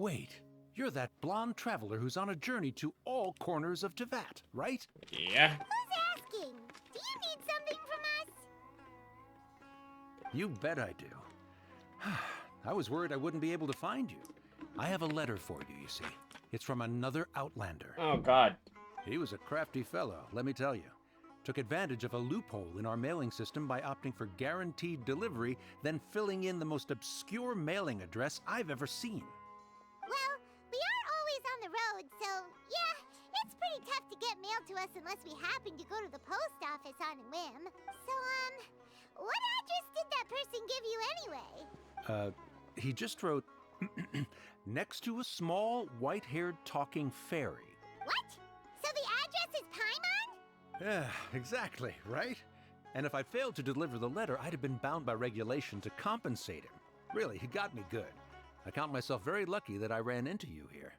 Wait, you're that blonde traveler who's on a journey to all corners of Tevat, right? Yeah. Who's asking? Do you need something from us? You bet I do. I was worried I wouldn't be able to find you. I have a letter for you, you see. It's from another Outlander. Oh, God. He was a crafty fellow, let me tell you. Took advantage of a loophole in our mailing system by opting for guaranteed delivery, then filling in the most obscure mailing address I've ever seen. Well, we are always on the road, so yeah, it's pretty tough to get mail to us unless we happen to go to the post office on a whim. So, what address did that person give you anyway? He just wrote, next to a small, white-haired talking fairy. What? So the address is Paimon? Yeah, exactly, right? And if I failed to deliver the letter, I'd have been bound by regulation to compensate him. Really, he got me good. I count myself very lucky that I ran into you here.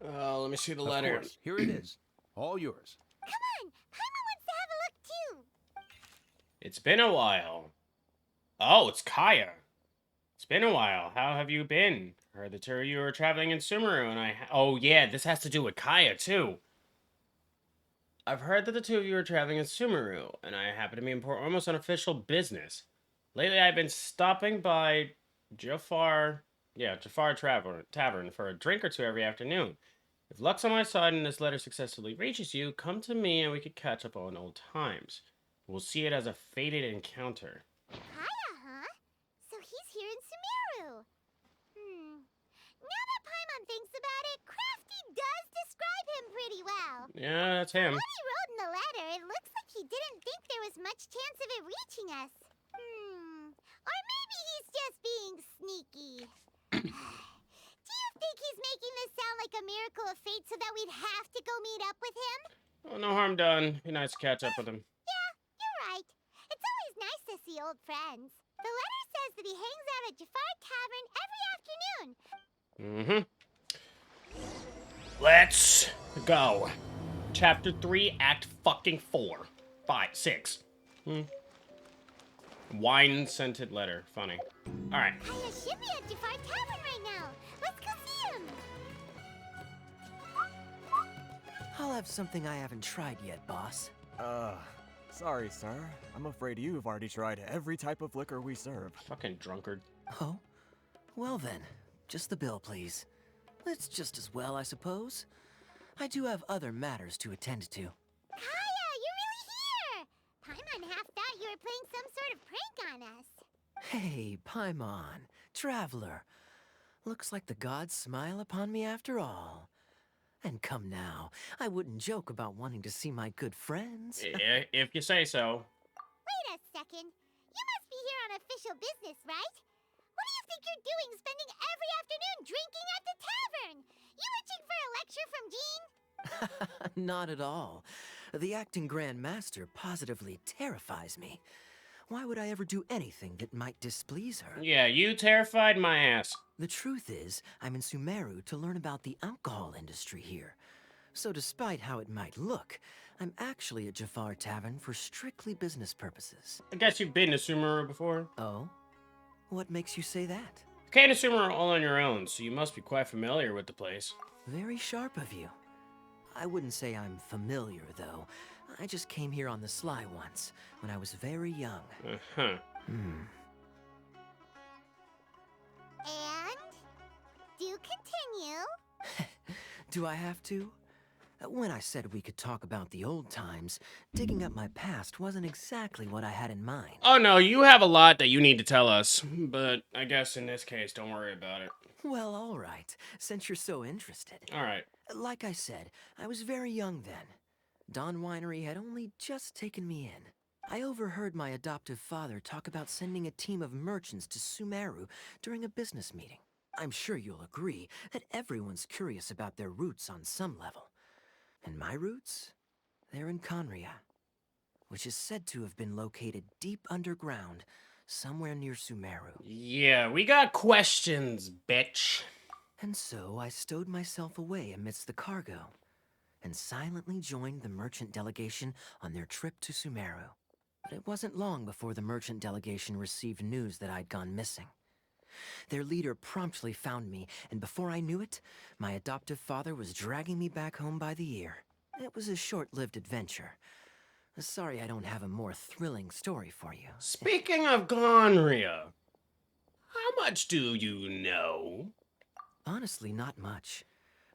Let me see the Of letter. course, here it is. All yours. Come on, Paimon wants to have a look too. It's been a while. Oh, it's Kaya. It's been a while. How have you been? Heard the two of you were traveling in Sumeru, and oh, yeah, this has to do with Kaya, too. I've heard that the two of you are traveling in Sumeru, and I happen to be in almost unofficial business. Lately, I've been stopping by Jafar Tavern for a drink or two every afternoon. If luck's on my side and this letter successfully reaches you, come to me and we could catch up on old times. We'll see it as a fated encounter. Kaya, huh? So he's here in Sumeru. Now that Paimon thinks about it, Crafty does describe him pretty well. Yeah, that's him. What he wrote in the letter, it looks like he didn't think there was much chance of it reaching us. Or maybe he's just being sneaky. Do you think he's making this sound like a miracle of fate so that we'd have to go meet up with him? Oh, no harm done. Be nice to catch up with him. Yeah, you're right. It's always nice to see old friends. The letter says that he hangs out at Jafar Tavern every afternoon. Let's go. Chapter 3, Act fucking 4. 5, 6. Wine-scented letter. Funny. Alright. Kaya should be at Jafar Tavern right now. Let's go see him. I'll have something I haven't tried yet, boss. Sorry, sir. I'm afraid you've already tried every type of liquor we serve. Fucking drunkard. Oh? Well then, just the bill, please. It's just as well, I suppose. I do have other matters to attend to. Kaya, you're really here. Paimon half thought you were playing some sort of prank on us. Hey, Paimon, traveler. Looks like the gods smile upon me after all. And come now, I wouldn't joke about wanting to see my good friends. If you say so. Wait a second. You must be here on official business, right? What do you think you're doing spending every afternoon drinking at the tavern? You itching for a lecture from Jean? Not at all. The acting Grand Master positively terrifies me. Why would I ever do anything that might displease her? Yeah, you terrified my ass. The truth is, I'm in Sumeru to learn about the alcohol industry here. So despite how it might look, I'm actually at Jafar Tavern for strictly business purposes. I guess you've been to Sumeru before. Oh? What makes you say that? You came to Sumeru all on your own, so you must be quite familiar with the place. Very sharp of you. I wouldn't say I'm familiar, though. I just came here on the sly once, when I was very young. Uh-huh. And? Do continue. Do I have to? When I said we could talk about the old times, digging up my past wasn't exactly what I had in mind. Oh no, you have a lot that you need to tell us, but I guess in this case, don't worry about it. Well, all right, since you're so interested. All right. Like I said, I was very young then. Dawn Winery had only just taken me in. I overheard my adoptive father talk about sending a team of merchants to Sumeru during a business meeting. I'm sure you'll agree that everyone's curious about their roots on some level. And my roots? They're in Conria, which is said to have been located deep underground, somewhere near Sumeru. Yeah, we got questions, bitch. And so I stowed myself away amidst the cargo, and silently joined the merchant delegation on their trip to Sumeru. But it wasn't long before the merchant delegation received news that I'd gone missing. Their leader promptly found me, and before I knew it, my adoptive father was dragging me back home by the ear. It was a short-lived adventure. Sorry I don't have a more thrilling story for you. Speaking of gonorrhea, how much do you know? Honestly, not much.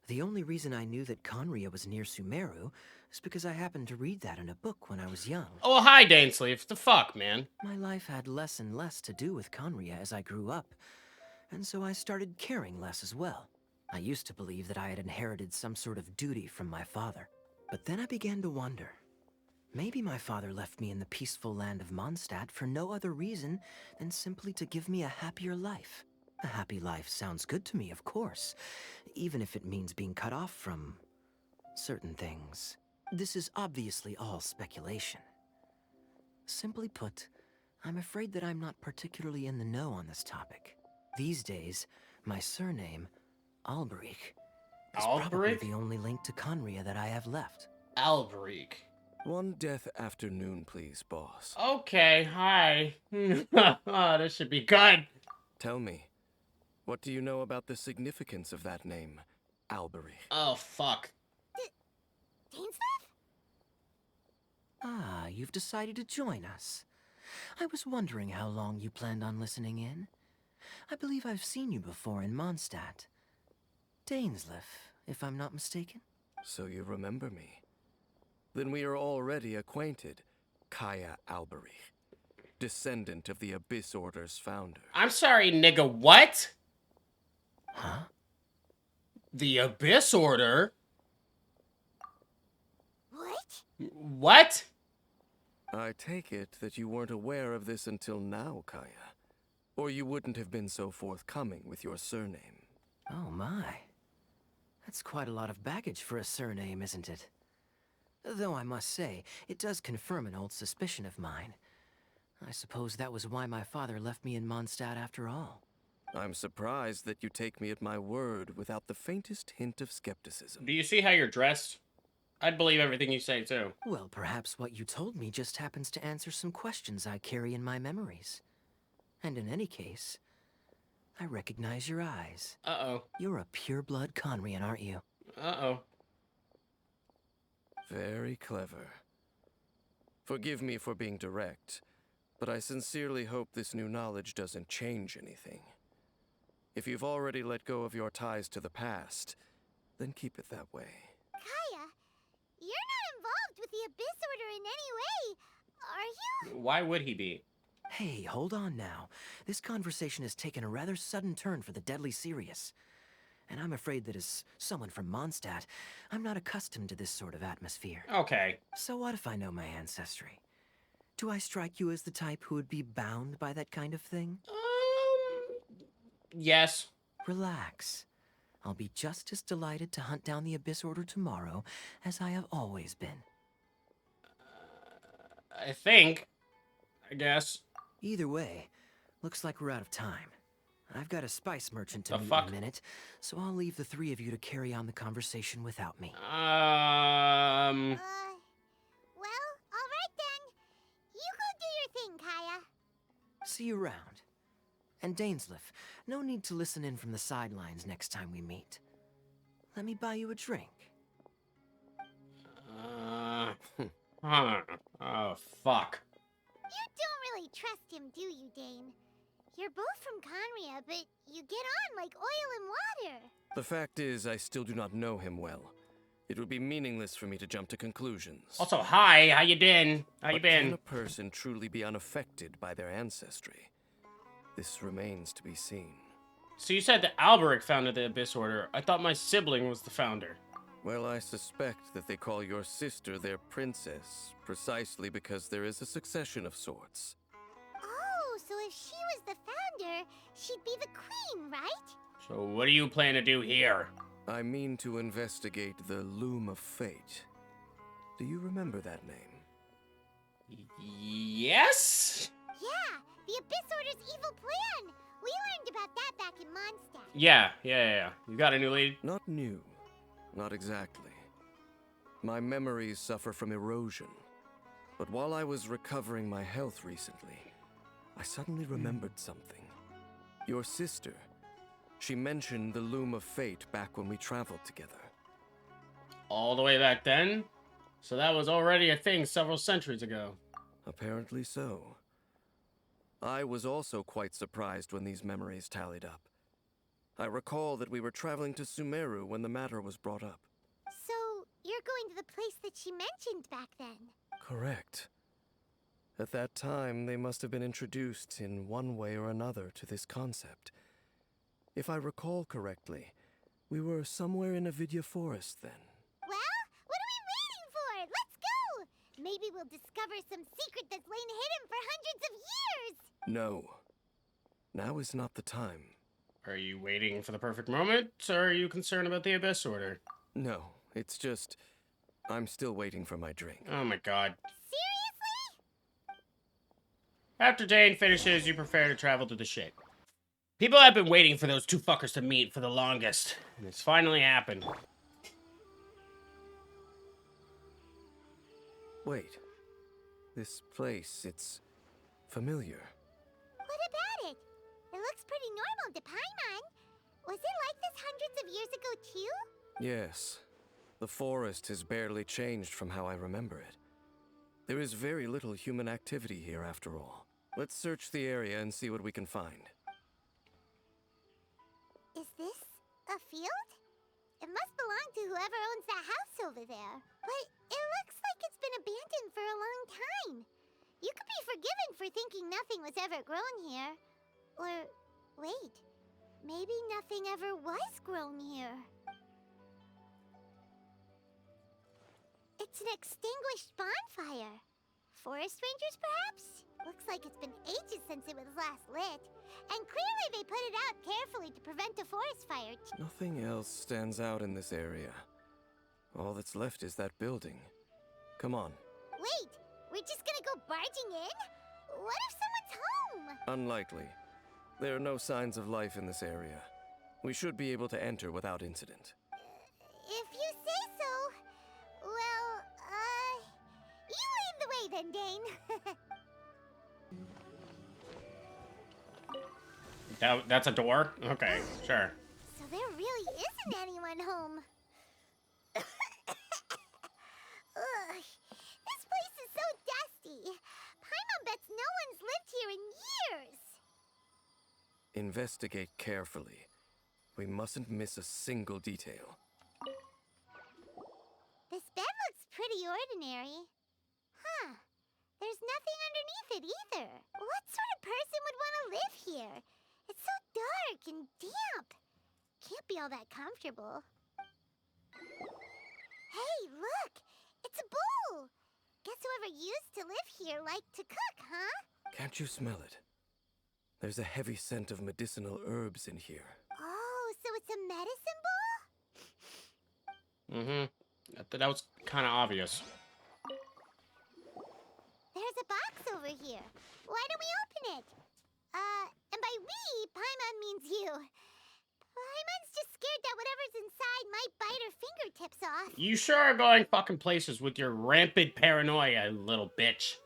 The only reason I knew that Conria was near Sumeru is because I happened to read that in a book when I was young. Oh, hi, Dainsleif. The fuck, man? My life had less and less to do with Conria as I grew up, and so I started caring less as well. I used to believe that I had inherited some sort of duty from my father. But then I began to wonder. Maybe my father left me in the peaceful land of Mondstadt for no other reason than simply to give me a happier life. A happy life sounds good to me, of course, even if it means being cut off from certain things. This is obviously all speculation. Simply put, I'm afraid that I'm not particularly in the know on this topic. These days, my surname, Alberich, is probably Alberich? the only link to Conria that I have left. Alberich. One death afternoon, please, boss. Okay, hi. Oh, this should be good. Tell me, what do you know about the significance of that name, Alberich? Oh, fuck. Dainsleif? Ah, you've decided to join us. I was wondering how long you planned on listening in. I believe I've seen you before in Mondstadt. Dainsleif, if I'm not mistaken. So you remember me. Then we are already acquainted, Kaya Alberich, descendant of the Abyss Order's founder. I'm sorry, nigga, what? Huh? The Abyss Order? What? What? I take it that you weren't aware of this until now, Kaya. Or you wouldn't have been so forthcoming with your surname. Oh my. That's quite a lot of baggage for a surname, isn't it? Though I must say, it does confirm an old suspicion of mine. I suppose that was why my father left me in Mondstadt after all. I'm surprised that you take me at my word without the faintest hint of skepticism. Do you see how you're dressed? I'd believe everything you say, too. Well, perhaps what you told me just happens to answer some questions I carry in my memories. And in any case, I recognize your eyes. Uh-oh. You're a pure-blood Conrian, aren't you? Uh-oh. Very clever. Forgive me for being direct, but I sincerely hope this new knowledge doesn't change anything. If you've already let go of your ties to the past, then keep it that way. Kaya, you're not involved with the Abyss Order in any way, are you? Why would he be? Hey, hold on now. This conversation has taken a rather sudden turn for the deadly serious. And I'm afraid that as someone from Mondstadt, I'm not accustomed to this sort of atmosphere. Okay. So what if I know my ancestry? Do I strike you as the type who would be bound by that kind of thing? Yes. Relax. I'll be just as delighted to hunt down the Abyss Order tomorrow as I have always been. I guess. Either way, looks like we're out of time. I've got a spice merchant to The meet fuck? in a minute, so I'll leave the three of you to carry on the conversation without me. Well, alright then. You go do your thing, Kaya. See you around. And Dainsleif, no need to listen in from the sidelines next time we meet. Let me buy you a drink. Huh. Oh, fuck. You don't really trust him, do you, Dane? You're both from Conria, but you get on like oil and water. The fact is, I still do not know him well. It would be meaningless for me to jump to conclusions. Also, hi, how you been? How you But can been? a person truly be unaffected by their ancestry? This remains to be seen. So you said that Alberic founded the Abyss Order. I thought my sibling was the founder. Well, I suspect that they call your sister their princess, precisely because there is a succession of sorts. Oh, so if she was the founder, she'd be the queen, right? So what do you plan to do here? I mean to investigate the Loom of Fate. Do you remember that name? Yes? Yeah, the Abyss Order's evil plan. We learned about that back in Mondstadt. Yeah. You got a new lead? Not new. Not exactly. My memories suffer from erosion. But while I was recovering my health recently, I suddenly remembered something. Your sister. She mentioned the Loom of Fate back when we traveled together. All the way back then? So that was already a thing several centuries ago. Apparently so. I was also quite surprised when these memories tallied up. I recall that we were traveling to Sumeru when the matter was brought up. So, you're going to the place that she mentioned back then? Correct. At that time, they must have been introduced in one way or another to this concept. If I recall correctly, we were somewhere in Avidya Forest then. Well, what are we waiting for? Let's go! Maybe we'll discover some secret that's lain hidden for hundreds of years! No. Now is not the time. Are you waiting for the perfect moment, or are you concerned about the Abyss Order? No, it's just... I'm still waiting for my drink. Oh my god. Seriously? After Dane finishes, you prepare to travel to the ship. People have been waiting for those two fuckers to meet for the longest, and it's finally happened. Wait. This place, it's... familiar. What about it? It looks pretty normal to Paimon. Was it like this hundreds of years ago too? Yes. The forest has barely changed from how I remember it. There is very little human activity here after all. Let's search the area and see what we can find. Is this a field? It must belong to whoever owns that house over there. But it looks like it's been abandoned for a long time. You could be forgiven for thinking nothing was ever grown here. Or, wait, maybe nothing ever was grown here. It's an extinguished bonfire. Forest rangers, perhaps? Looks like it's been ages since it was last lit. And clearly they put it out carefully to prevent a forest fire. Nothing else stands out in this area. All that's left is that building. Come on. Wait, we're just gonna go barging in? What if someone's home? Unlikely. There are no signs of life in this area. We should be able to enter without incident. If you say so. Well, you lead the way then, Dane. That's a door? Okay, sure. So there really isn't anyone home. Ugh, this place is so dusty. Paimon bets no one's lived here in years. Investigate carefully. We mustn't miss a single detail. This bed looks pretty ordinary. Huh. There's nothing underneath it either. What sort of person would want to live here? It's so dark and damp. Can't be all that comfortable. Hey, look! It's a bowl! Guess whoever used to live here liked to cook, huh? Can't you smell it? There's a heavy scent of medicinal herbs in here. Oh, so it's a medicine bowl? Mm-hmm. That was kind of obvious. There's a box over here. Why don't we open it? And by we, Paimon means you. Paimon's just scared that whatever's inside might bite her fingertips off. You sure are going fucking places with your rampant paranoia, little bitch.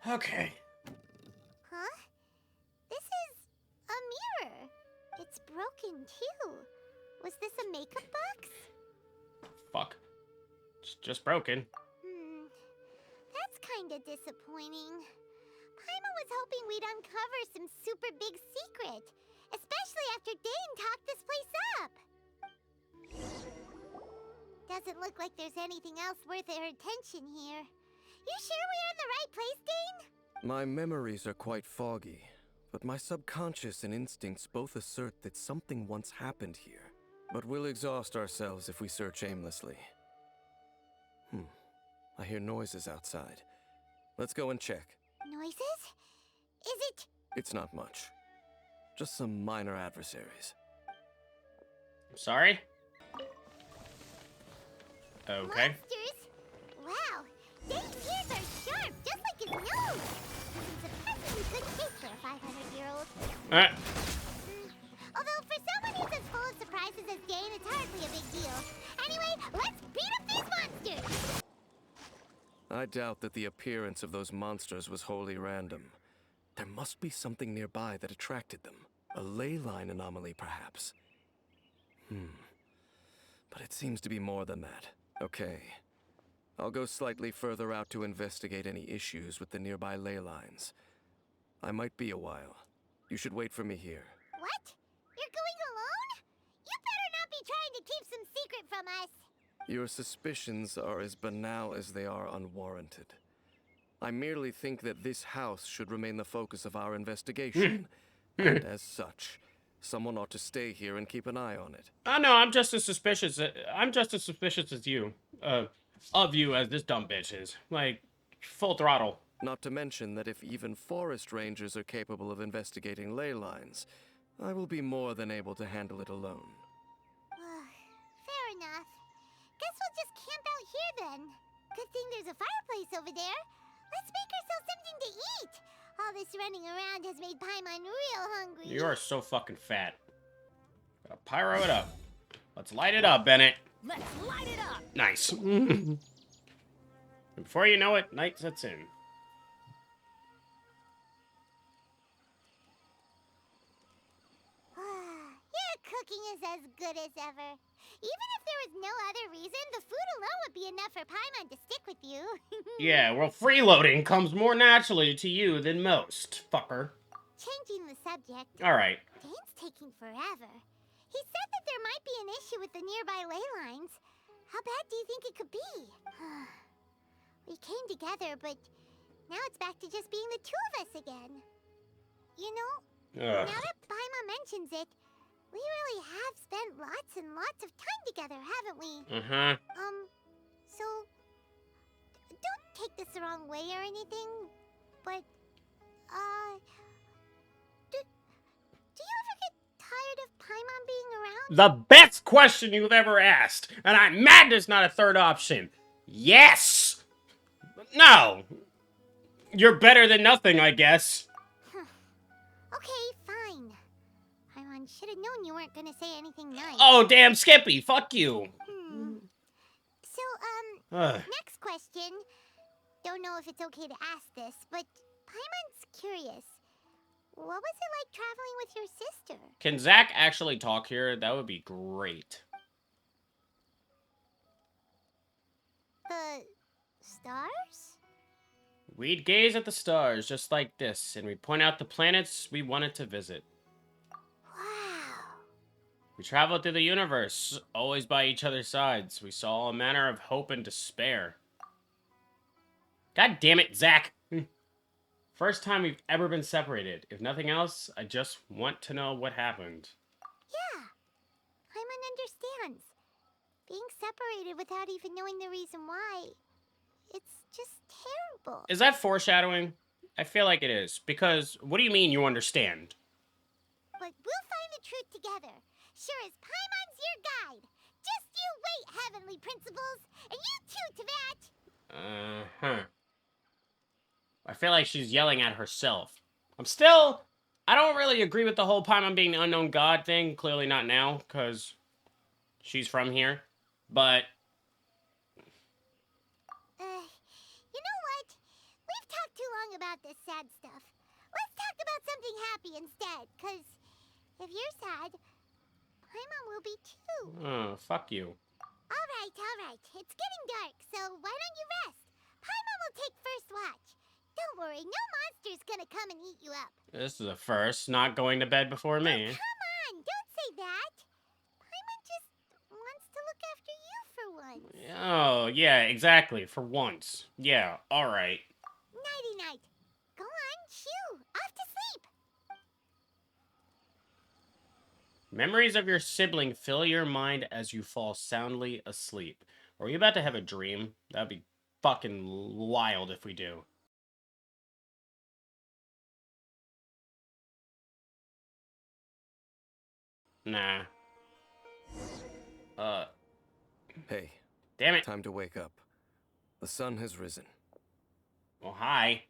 Okay. Huh? This is a mirror. It's broken too. Was this a makeup box? Fuck. It's just broken. That's kinda disappointing. Paimon was hoping we'd uncover some super big secret, especially after Dane talked this place up. Doesn't look like there's anything else worth her attention here. You sure we're in the right place, Dane? My memories are quite foggy, but my subconscious and instincts both assert that something once happened here. But we'll exhaust ourselves if we search aimlessly. I hear noises outside. Let's go and check. Noises? Is it? It's not much. Just some minor adversaries. Sorry? Okay. Monsters? Wow, Dane's ears are sharp, just like his nose. He's a perfectly good case for a 500-year-old. Although for someone who's as full of surprises as Dane, it's hardly a big deal. Anyway, let's beat up these monsters! I doubt that the appearance of those monsters was wholly random. There must be something nearby that attracted them. A ley line anomaly, perhaps. But it seems to be more than that. Okay. I'll go slightly further out to investigate any issues with the nearby ley lines. I might be a while. You should wait for me here. What? You're going alone? You better not be trying to keep some secret from us. Your suspicions are as banal as they are unwarranted. I merely think that this house should remain the focus of our investigation. And as such, someone ought to stay here and keep an eye on it. I know, I'm just as suspicious. I'm just as suspicious as you. Of you as this dumb bitch is. Like, full throttle. Not to mention that if even forest rangers are capable of investigating ley lines, I will be more than able to handle it alone. Fair enough. Guess we'll just camp out here then. Good thing there's a fireplace over there. Let's make ourselves something to eat. All this running around has made Paimon real hungry. You are so fucking fat. Gotta pyro it up. Let's light it up, Bennett. Let's light it up! Nice. And before you know it, night sets in. Your cooking is as good as ever. Even if there was no other reason, the food alone would be enough for Paimon to stick with you. Yeah, well, freeloading comes more naturally to you than most, fucker. Changing the subject, Alright. Dane's taking forever. He said that there might be an issue with the nearby ley lines. How bad do you think it could be? We came together, but now it's back to just being the two of us again. You know, now that Paimon mentions it, we really have spent lots and lots of time together, haven't we? Uh-huh. So, don't take this the wrong way or anything, but, do you ever get tired of Paimon being around? The best question you've ever asked, and I'm mad there's not a third option. Yes! No! You're better than nothing, I guess. Okay, fine. Paimon should have known you weren't gonna say anything nice. Oh, damn, Skippy, fuck you. So, Ugh. next question. Don't know if it's okay to ask this, but Paimon's curious. What was it like traveling with your sister? Can Zach actually talk here? That would be great. The stars? We'd gaze at the stars just like this, and we'd point out the planets we wanted to visit. Wow. We traveled through the universe, always by each other's sides. We saw all manner of hope and despair. God damn it, Zach! First time we've ever been separated. If nothing else, I just want to know what happened. Yeah. Paimon understands. Being separated without even knowing the reason why, it's just terrible. Is that foreshadowing? I feel like it is. Because, what do you mean you understand? But we'll find the truth together. Sure as Paimon's your guide. Just you wait, Heavenly Principles. And you too, Teyvat. Uh-huh. I feel like she's yelling at herself. I don't really agree with the whole Paimon being the unknown god thing. Clearly not now, because she's from here. But You know what? We've talked too long about this sad stuff. Let's talk about something happy instead, because if you're sad, Paimon will be too. oh, fuck you. All right. It's getting dark, so why don't you rest? Paimon will take first watch. Don't worry, no monster's gonna come and eat you up. This is a first, not going to bed before me. Come on, don't say that. Paimon just wants to look after you for once. Oh, yeah, exactly, for once. Yeah, alright. Nighty-night. Go on, shoo. Off to sleep. Memories of your sibling fill your mind as you fall soundly asleep. Are we about to have a dream? That'd be fucking wild if we do. Nah. Hey, Damn it. time to wake up. The sun has risen. Well, hi.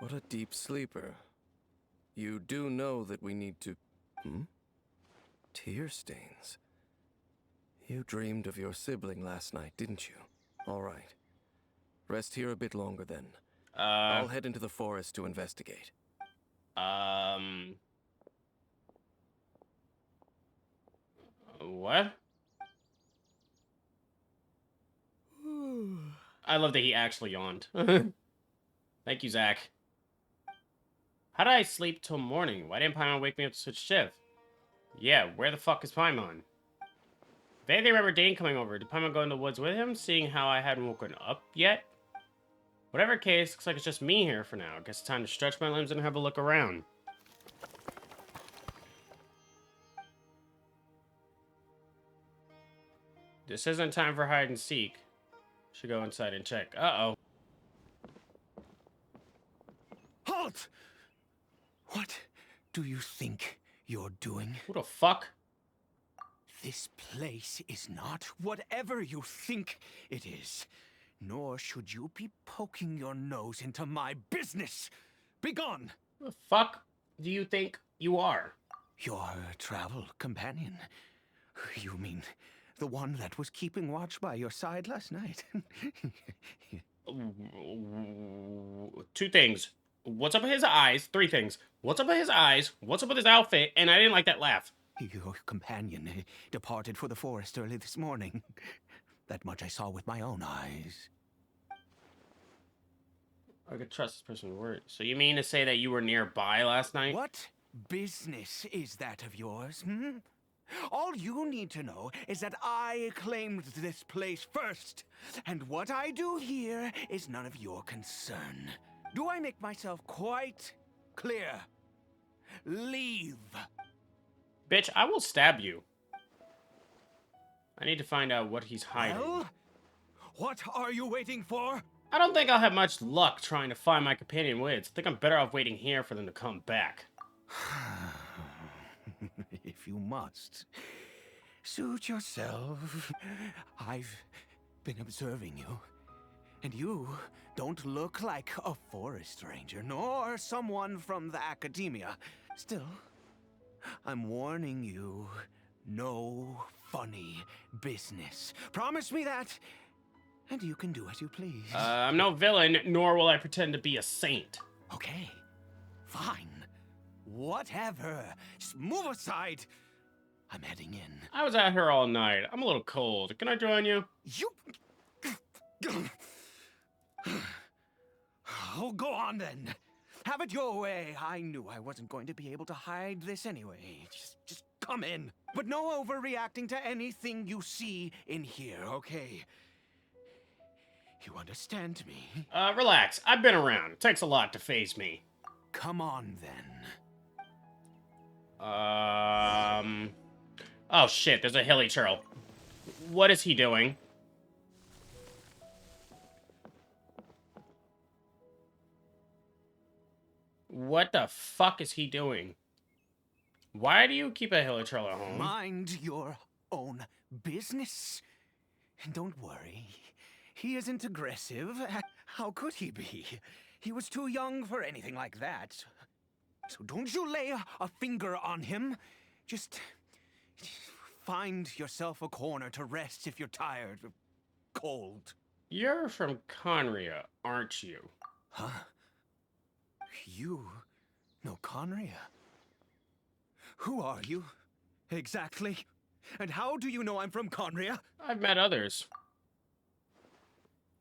What a deep sleeper. You do know that we need to... Tear stains. You dreamed of your sibling last night, didn't you? All right. Rest here a bit longer then. I'll head into the forest to investigate. What? I love that he actually yawned. Thank you, Zach. How did I sleep till morning? Why didn't Paimon wake me up to switch shift? Yeah, where the fuck is Paimon? Vaguely remember Dane coming over. Did Paimon go in the woods with him, seeing how I hadn't woken up yet? Whatever case, looks like it's just me here for now. Guess it's time to stretch my limbs and have a look around. This isn't time for hide and seek. Should go inside and check. Uh-oh. Halt! What do you think you're doing? Who the fuck? This place is not whatever you think it is. Nor should you be poking your nose into my business. Begone! Who the fuck do you think you are? Your travel companion. You mean the one that was keeping watch by your side last night? Two things. What's up with his eyes? Three things. What's up with his eyes? What's up with his outfit? And I didn't like that laugh. Your companion departed for the forest early this morning. That much I saw with my own eyes. I could trust this person's word. So you mean to say that you were nearby last night? What business is that of yours, hmm? All you need to know is that I claimed this place first. And what I do here is none of your concern. Do I make myself quite clear? Leave. Bitch, I will stab you. I need to find out what he's hiding. Well, what are you waiting for? I don't think I'll have much luck trying to find my companion Wids. I think I'm better off waiting here for them to come back. If you must. Suit yourself. I've been observing you. And you don't look like a forest ranger, nor someone from the academia. Still, I'm warning you, no funny business. Promise me that, and you can do as you please. I'm no villain, nor will I pretend to be a saint. Okay, fine. Whatever. Just move aside. I'm heading in. I was out here all night. I'm a little cold. Can I join you? You... Oh, go on then. Have it your way. I knew I wasn't going to be able to hide this anyway. Just come in. But no overreacting to anything you see in here, okay? You understand me? Relax. I've been around. It takes a lot to faze me. Come on then. Oh shit, there's a hilly churl. What is he doing? What the fuck is he doing? Why do you keep a hilly churl at home? Mind your own business. And don't worry. He isn't aggressive. How could he be? He was too young for anything like that. So don't you lay a finger on him. Just find yourself a corner to rest if you're tired or cold. You're from Conria, aren't you? Huh? You know Conria? Who are you, exactly? And how do you know I'm from Conria? I've met others.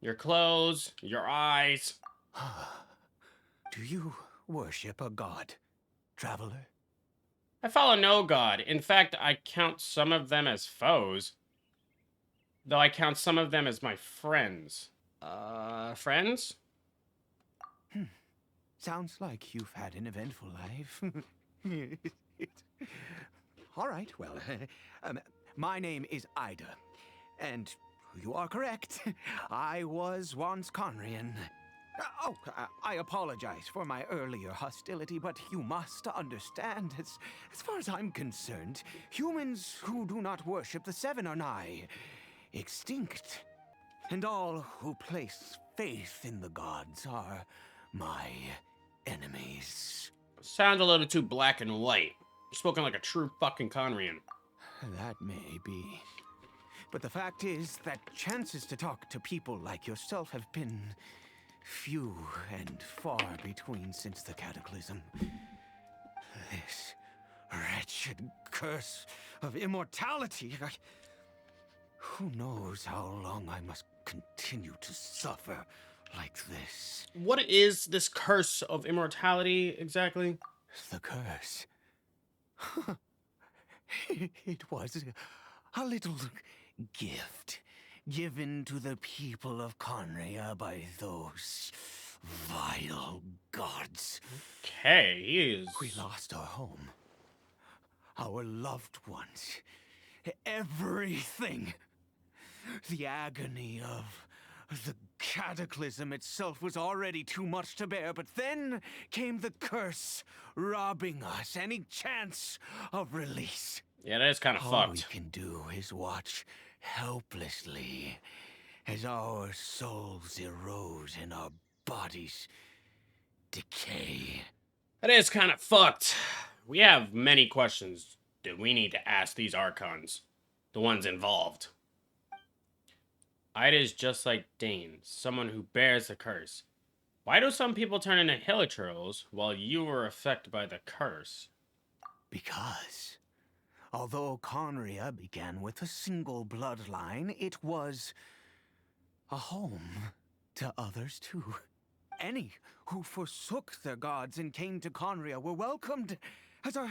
Your clothes, your eyes. Do you worship a god, traveler? I follow no god. In fact, I count some of them as foes. Though I count some of them as my friends. Friends? Sounds like you've had an eventful life. All right, well, my name is Ida, and you are correct. I was once Conrian. I apologize for my earlier hostility, but you must understand, as far as I'm concerned, humans who do not worship the Seven are nigh extinct. And all who place faith in the gods are my enemies. Sounds a little too black and white. You're spoken like a true fucking Conrian. That may be. But the fact is that chances to talk to people like yourself have been few and far between since the cataclysm. This wretched curse of immortality. Who knows how long I must continue to suffer like this? What is this curse of immortality exactly? The curse. It was a little gift given to the people of Conria by those vile gods. Okay, he is... We lost our home, our loved ones, everything. The agony of the cataclysm itself was already too much to bear, but then came the curse, robbing us any chance of release. Yeah, that is kind of All we fucked. can do is watch helplessly as our souls erode and our bodies decay. That is kind of fucked. We have many questions that we need to ask these Archons, the ones involved. Ida is just like Dane, someone who bears the curse. Why do some people turn into hilichurls while you were affected by the curse? Because, although Conria began with a single bloodline, it was a home to others too. Any who forsook their gods and came to Conria were welcomed as our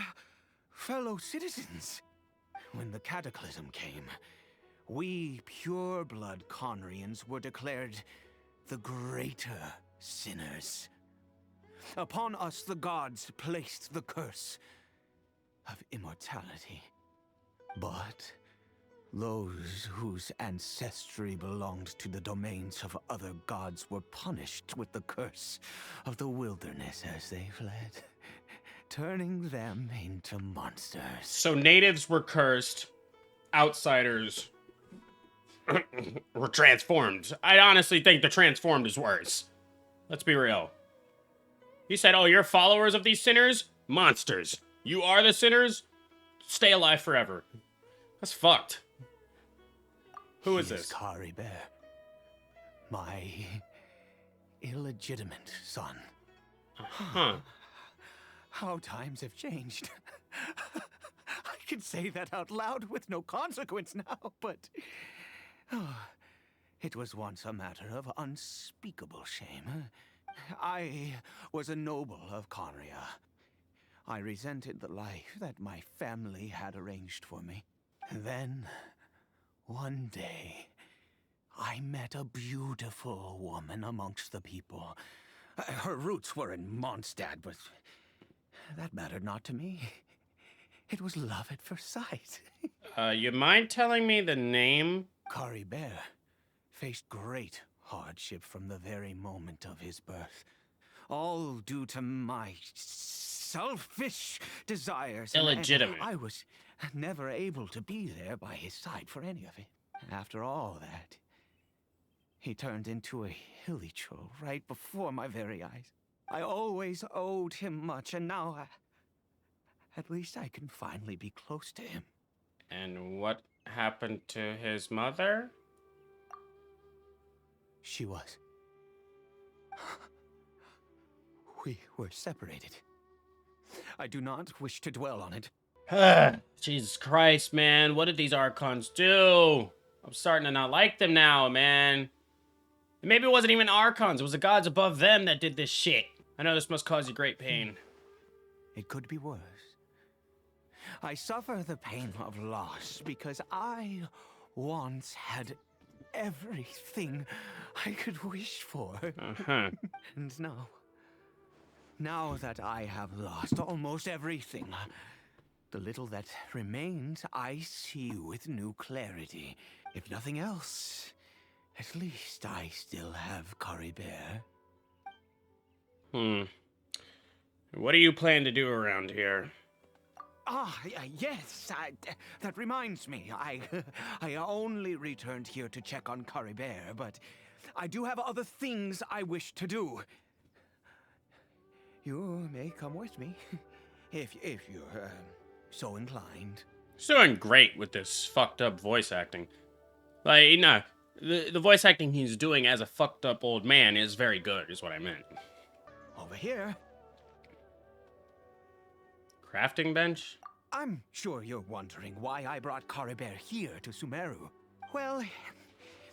fellow citizens. When the cataclysm came, we pure-blood Conrians were declared the greater sinners. Upon us the gods placed the curse of immortality. But those whose ancestry belonged to the domains of other gods were punished with the curse of the wilderness as they fled, turning them into monsters. So natives were cursed, outsiders were transformed. I honestly think the transformed is worse. Let's be real. He said, oh, you're followers of these sinners? Monsters. You are the sinners? Stay alive forever. That's fucked. Who is this? Caribert, my illegitimate son. Huh. How times have changed. I can say that out loud with no consequence now, but it was once a matter of unspeakable shame. I was a noble of Conria. I resented the life that my family had arranged for me. Then, one day, I met a beautiful woman amongst the people. Her roots were in Mondstadt, but that mattered not to me. It was love at first sight. You mind telling me the name? Caribert faced great hardship from the very moment of his birth. All due to my selfish desires. and Illegitimate. I was never able to be there by his side for any of it. After all that, he turned into a hilichurl right before my very eyes. I always owed him much, and now at least I can finally be close to him. And what happened to his mother? She was. We were separated. I do not wish to dwell on it. Jesus Christ, man. What did these Archons do? I'm starting to not like them now, man. Maybe it wasn't even Archons. It was the gods above them that did this shit. I know this must cause you great pain. It could be worse. I suffer the pain of loss because I once had everything I could wish for. Uh-huh. And now that I have lost almost everything, the little that remains I see with new clarity. If nothing else, at least I still have Caribert. What do you plan to do around here? Yes, that reminds me. I only returned here to check on Caribert, but I do have other things I wish to do. You may come with me, if you're so inclined. He's doing great with this fucked up voice acting. Like, no, the voice acting he's doing as a fucked up old man is very good, is what I meant. Over here. Crafting bench? I'm sure you're wondering why I brought Caribert here to Sumeru. Well,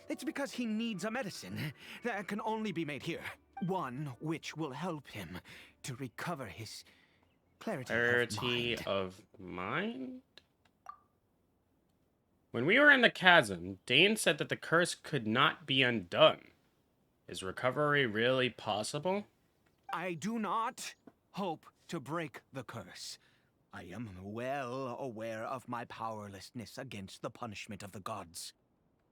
it's because he needs a medicine that can only be made here. One which will help him to recover his clarity of mind? When we were in the chasm, Dane said that the curse could not be undone. Is recovery really possible? I do not hope to break the curse. I am well aware of my powerlessness against the punishment of the gods.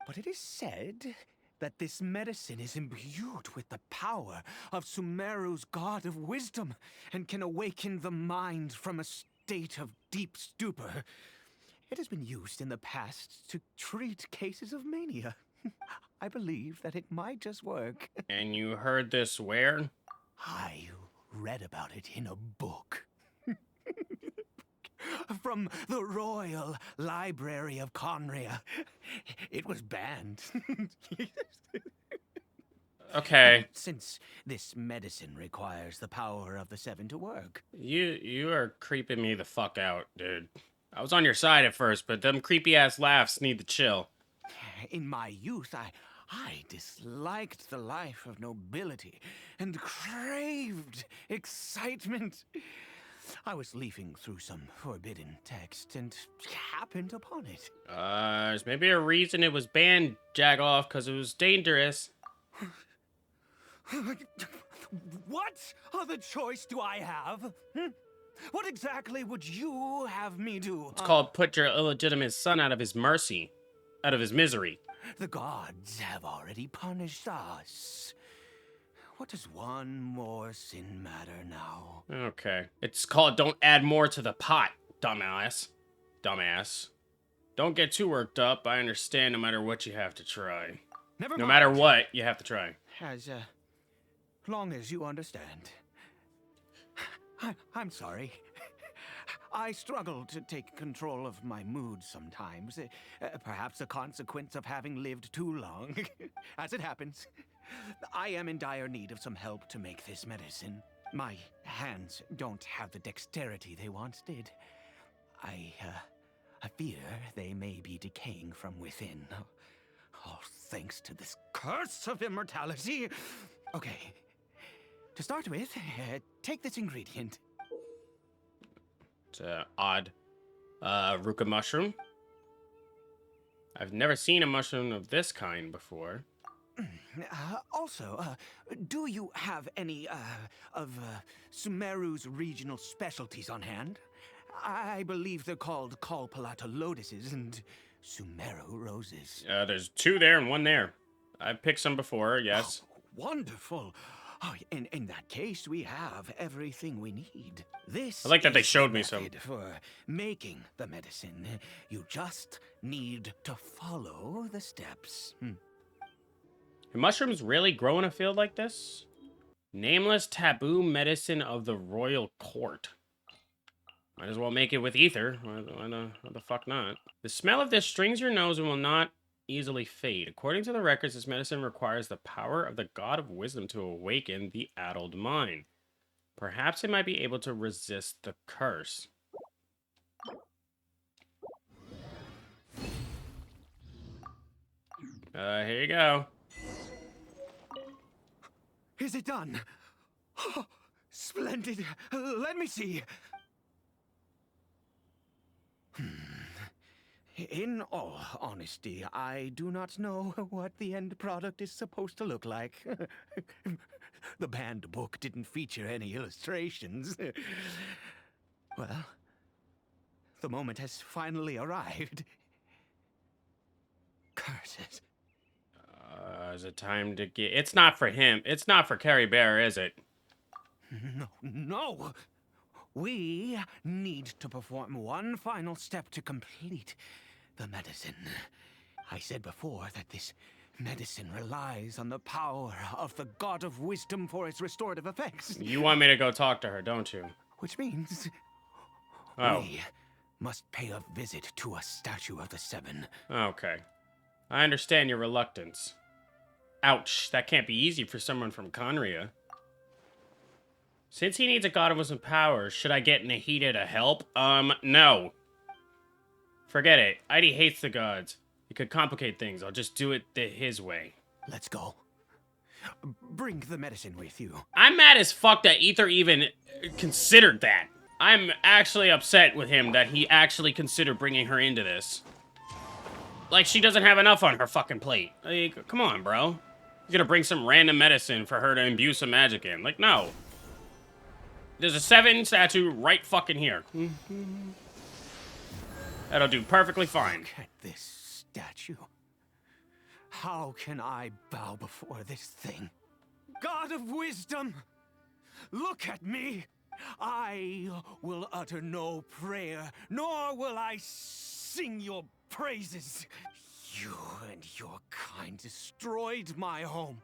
But it is said that this medicine is imbued with the power of Sumeru's god of wisdom and can awaken the mind from a state of deep stupor. It has been used in the past to treat cases of mania. I believe that it might just work. And you heard this where? I read about it in a book. From the Royal Library of Conria. It was banned. Okay. Since this medicine requires the power of the Seven to work. You are creeping me the fuck out, dude. I was on your side at first, but them creepy-ass laughs need to chill. In my youth, I disliked the life of nobility and craved excitement. I was leafing through some forbidden text and happened upon it. There's maybe a reason it was banned, Jagoff, because it was dangerous. What other choice do I have? What exactly would you have me do? It's called put your illegitimate son out of his mercy. Out of his misery. The gods have already punished us. What does one more sin matter now? Okay. It's called don't add more to the pot, dumbass. Dumbass. Don't get too worked up. I understand no matter what you have to try. Never No mind. matter what, you have to try. As long as you understand. I'm sorry. I struggle to take control of my mood sometimes. Perhaps a consequence of having lived too long. As it happens, I am in dire need of some help to make this medicine. My hands don't have the dexterity they once did. I fear they may be decaying from within. All thanks to this curse of immortality. Okay. To start with, take this ingredient. It's odd. Ruka mushroom. I've never seen a mushroom of this kind before. Also, do you have any of Sumeru's regional specialties on hand? I believe they're called Kalpalata lotuses and Sumeru roses. There's 2 there and 1 there. I've picked some before, yes. Oh, wonderful. Oh, in that case, we have everything we need. This I like that they is showed the me some. method for making the medicine. You just need to follow the steps. Can mushrooms really grow in a field like this? Nameless taboo medicine of the royal court. Might as well make it with ether. Why the fuck not? The smell of this strings your nose and will not easily fade. According to the records, this medicine requires the power of the god of wisdom to awaken the addled mind. Perhaps it might be able to resist the curse. Here you go. Is it done? Oh, splendid. Let me see. In all honesty, I do not know what the end product is supposed to look like. The banned book didn't feature any illustrations. Well, the moment has finally arrived. Curses. Is it time to get... It's not for him. It's not for Caribert, is it? No. We need to perform one final step to complete the medicine. I said before that this medicine relies on the power of the god of wisdom for its restorative effects. You want me to go talk to her, don't you? Which means Oh. we must pay a visit to a statue of the Seven. Okay. I understand your reluctance. Ouch, that can't be easy for someone from Conria. Since he needs a god of wisdom power, should I get Nahida to help? No. Forget it. Heidi hates the gods. It could complicate things. I'll just do it his way. Let's go. Bring the medicine with you. I'm mad as fuck that Ether even considered that. I'm actually upset with him that he actually considered bringing her into this. Like, she doesn't have enough on her fucking plate. Like, come on, bro. He's gonna bring some random medicine for her to imbue some magic in. Like, no. There's a 7 statue right fucking here. That'll do perfectly fine. Look at this statue. How can I bow before this thing? God of wisdom, look at me. I will utter no prayer, nor will I sing your praises. You and your kind destroyed my home,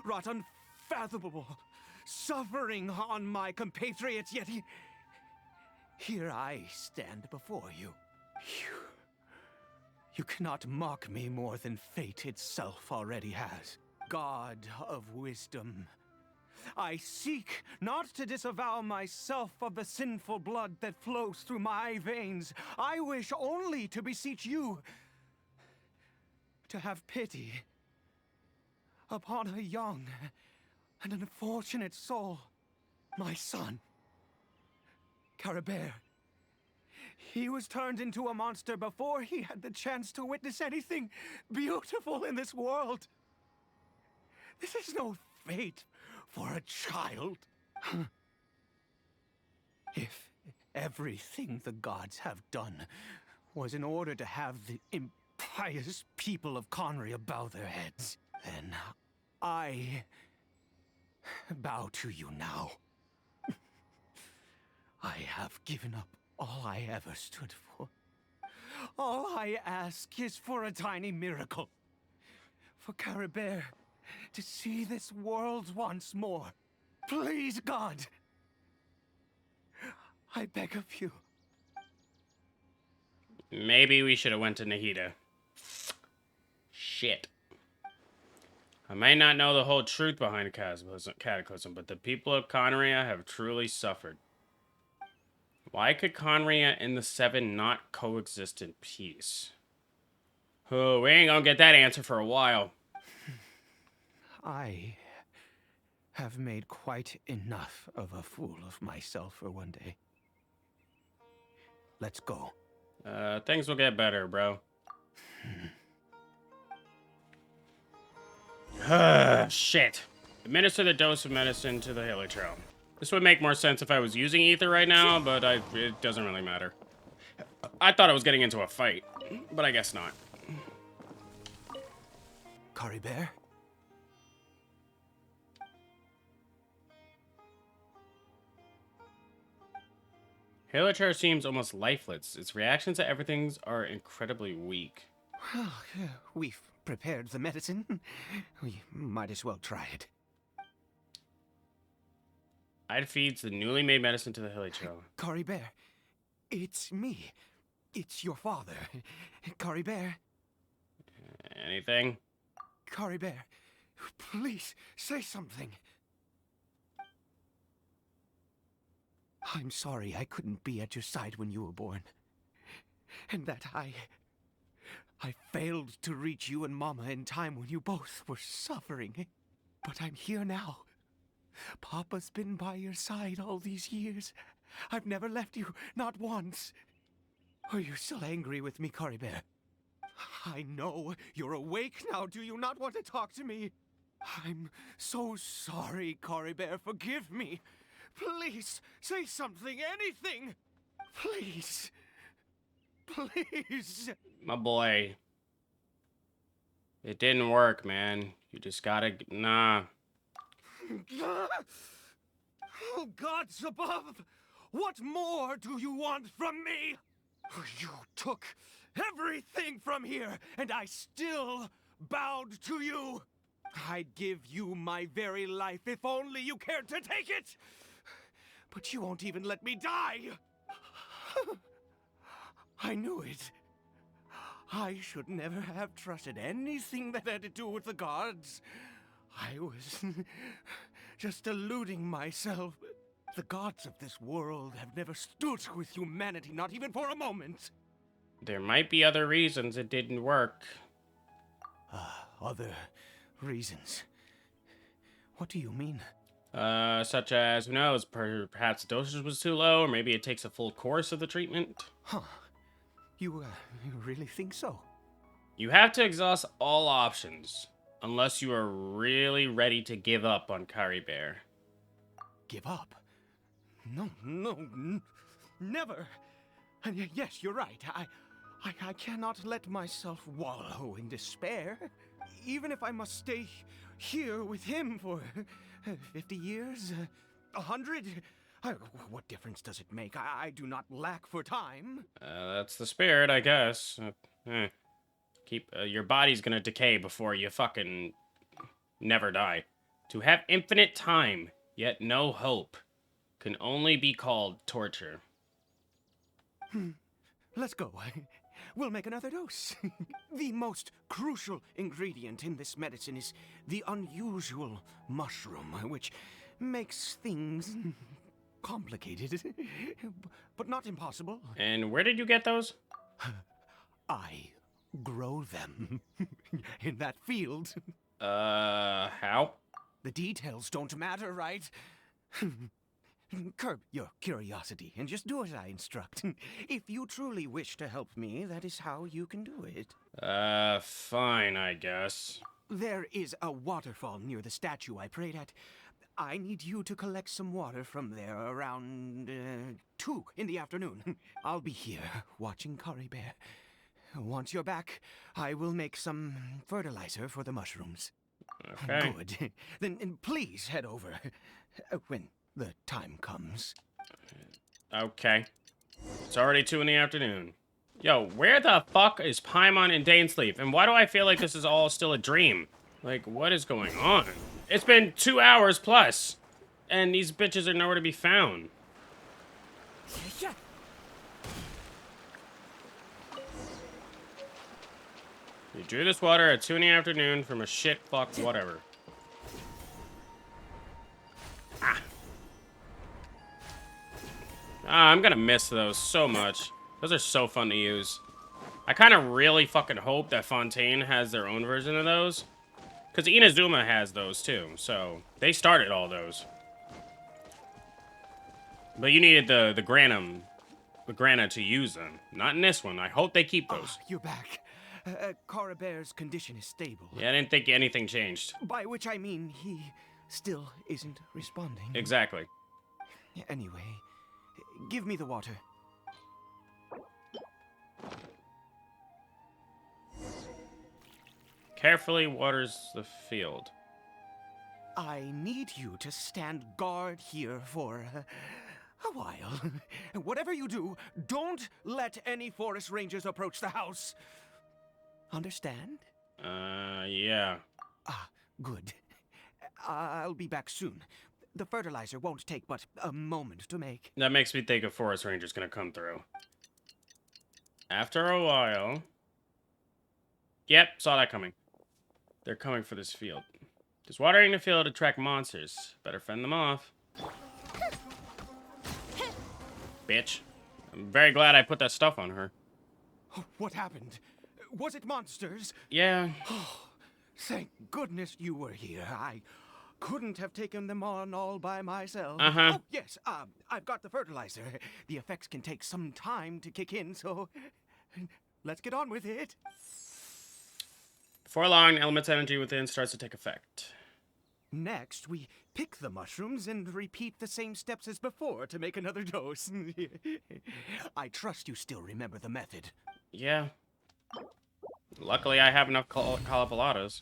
wrought unfathomable suffering on my compatriots, yet here I stand before you. You cannot mock me more than fate itself already has. God of wisdom, I seek not to disavow myself of the sinful blood that flows through my veins. I wish only to beseech you to have pity upon a young and unfortunate soul, my son, Caribert. He was turned into a monster before he had the chance to witness anything beautiful in this world. This is no fate for a child. If everything the gods have done was in order to have the impious people of Conria bow their heads, then I bow to you now. I have given up all I ever stood for. All I ask is for a tiny miracle. For Caribert to see this world once more. Please, God. I beg of you. Maybe we should have went to Nahida. Shit. I may not know the whole truth behind the Cataclysm, but the people of Conria have truly suffered. Why could Conria and the Seven not coexist in peace? Oh, we ain't gonna get that answer for a while. I have made quite enough of a fool of myself for one day. Let's go. Things will get better, bro. Shit. Administer the dose of medicine to the Helitrail. This would make more sense if I was using Ether right now, but it doesn't really matter. I thought I was getting into a fight, but I guess not. Caribert? Helitrail seems almost lifeless. Its reactions to everything are incredibly weak. Well, we've prepared the medicine. We might as well try it. Ida feeds the newly made medicine to the Helitrail. Caribert, it's me. It's your father. Caribert. Anything? Caribert, please say something. I'm sorry I couldn't be at your side when you were born. And that I failed to reach you and Mama in time when you both were suffering. But I'm here now. Papa's been by your side all these years. I've never left you, not once. Are you still angry with me, Caribert? I know you're awake now. Do you not want to talk to me? I'm so sorry, Caribert. Forgive me. Please, say something, anything. Please. Please. My boy. It didn't work, man. You just gotta... Nah. Oh, gods above! What more do you want from me? You took everything from here, and I still bowed to you. I'd give you my very life if only you cared to take it. But you won't even let me die. I knew it. I should never have trusted anything that had to do with the gods. I was just deluding myself. The gods of this world have never stood with humanity, not even for a moment. There might be other reasons it didn't work. Other reasons? What do you mean? Such as, who knows, perhaps the dosage was too low, or maybe it takes a full course of the treatment. Huh. You really think so? You have to exhaust all options, unless you are really ready to give up on Caribert. Give up? No, never. And yes, you're right. I cannot let myself wallow in despair. Even if I must stay here with him for 50 years, 100. What difference does it make? I do not lack for time. That's the spirit, I guess. Your body's gonna decay before you fucking never die. To have infinite time, yet no hope, can only be called torture. Let's go. We'll make another dose. The most crucial ingredient in this medicine is the unusual mushroom, which makes things complicated, but not impossible. And where did you get those? I grow them in that field. How? The details don't matter, right? Curb your curiosity and just do as I instruct. If you truly wish to help me, that is how you can do it. Fine, I guess. There is a waterfall near the statue I prayed at. I need you to collect some water from there around 2 in the afternoon. I'll be here watching Caribert. Once you're back, I will make some fertilizer for the mushrooms. Okay. Good. Then please head over when the time comes. Okay. It's already 2 in the afternoon. Yo, where the fuck is Paimon and Dainsleif? And why do I feel like this is all still a dream? Like, what is going on? It's been 2 hours plus, and these bitches are nowhere to be found. You drew this water at 2 in the afternoon from a shit fuck whatever. I'm gonna miss those so much. Those are so fun to use. I kind of really fucking hope that Fontaine has their own version of those. Because Inazuma has those too, so they started all those. But you needed the Grana to use them. Not in this one. I hope they keep those. You're back. Caribert's condition is stable. Yeah, I didn't think anything changed. By which I mean he still isn't responding. Exactly. Anyway, give me the water. Carefully waters the field. I need you to stand guard here for a while. Whatever you do, don't let any forest rangers approach the house. Understand? Yeah. Good. I'll be back soon. The fertilizer won't take but a moment to make. That makes me think a forest ranger's gonna come through. After a while... Yep, saw that coming. They're coming for this field. Does watering the field attract monsters? Better fend them off. Bitch. I'm very glad I put that stuff on her. What happened? Was it monsters? Yeah. Thank goodness you were here. I couldn't have taken them on all by myself. Uh-huh. Oh, yes, I've got the fertilizer. The effects can take some time to kick in, so let's get on with it. Before long, element's energy within starts to take effect. Next, we pick the mushrooms and repeat the same steps as before to make another dose. I trust you still remember the method. Yeah. Luckily, I have enough Calipolatas.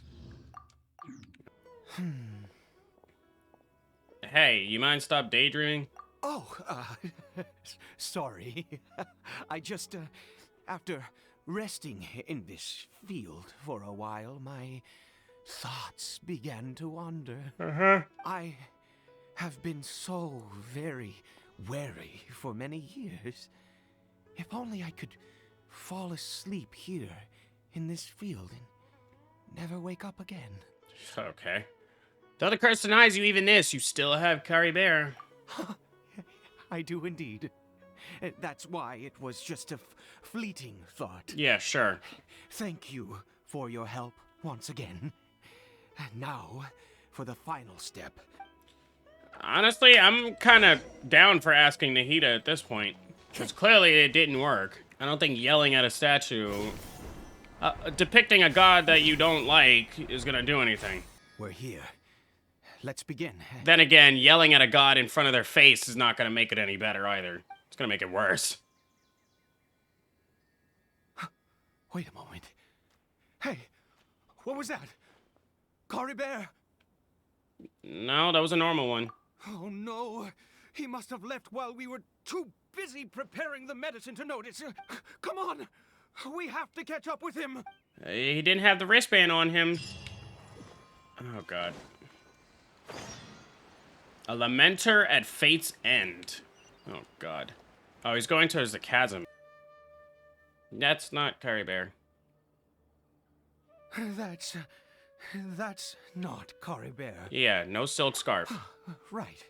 Hey, you mind stop daydreaming? Oh, sorry. I just, after resting in this field for a while, my thoughts began to wander. I have been so very wary for many years. If only I could fall asleep here in this field and never wake up again. Okay. Though the curse denies you even this, you still have Caribert. I do indeed. That's why it was just a fleeting thought. Yeah, sure. Thank you for your help once again. And now, for the final step. Honestly, I'm kind of down for asking Nahida at this point. Because clearly it didn't work. I don't think yelling at a statue, depicting a god that you don't like, is going to do anything. We're here. Let's begin. Then again, yelling at a god in front of their face is not going to make it any better either. It's going to make it worse. Wait a moment. Hey, what was that? Caribert? No, that was a normal one. Oh no, he must have left while we were too busy preparing the medicine to notice. Come on, we have to catch up with him. He didn't have the wristband on him. Oh god. A lamenter at fate's end. Oh god. Oh, he's going towards the chasm. That's not Caribert. That's not Caribert. Yeah, no silk scarf. Right.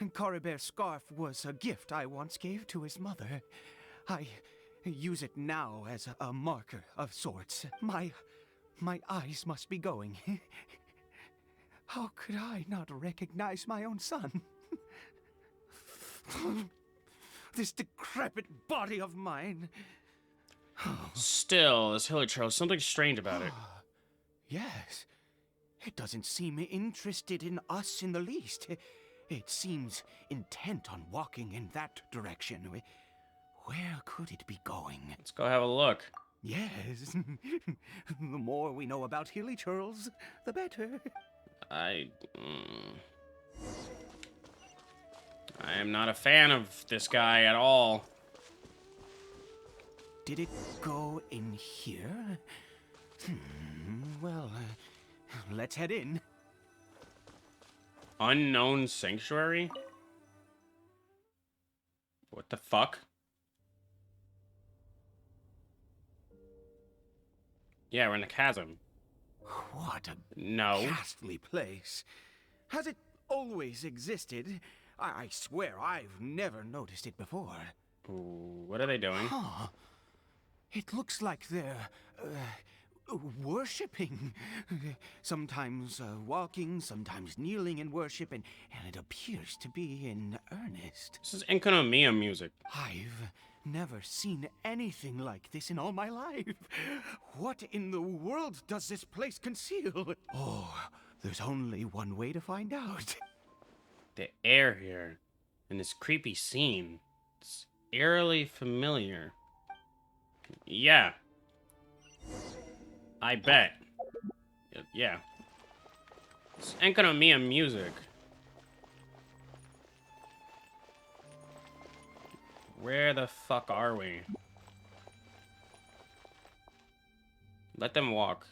And Caribert's scarf was a gift I once gave to his mother. I use it now as a marker of sorts. My eyes must be going. How could I not recognize my own son? This decrepit body of mine. Still, this Hilichurl, something strange about it. Yes. It doesn't seem interested in us in the least. It seems intent on walking in that direction. Where could it be going? Let's go have a look. Yes. The more we know about Hilichurls, the better. I am not a fan of this guy at all. Did it go in here? Well, let's head in. Unknown sanctuary? What the fuck? Yeah, we're in the chasm. What a No. ghastly place. Has it always existed? I swear I've never noticed it before. Ooh, what are they doing? Huh. It looks like they're worshipping. Sometimes walking, sometimes kneeling in worship, and it appears to be in earnest. This is Enkonomiya music. I've never seen anything like this in all my life. What in the world does this place conceal? Oh, there's only one way to find out. The air here, and this creepy scene, it's eerily familiar. Yeah. I bet. Yeah. It's Enkonomiya music. Where the fuck are we? Let them walk.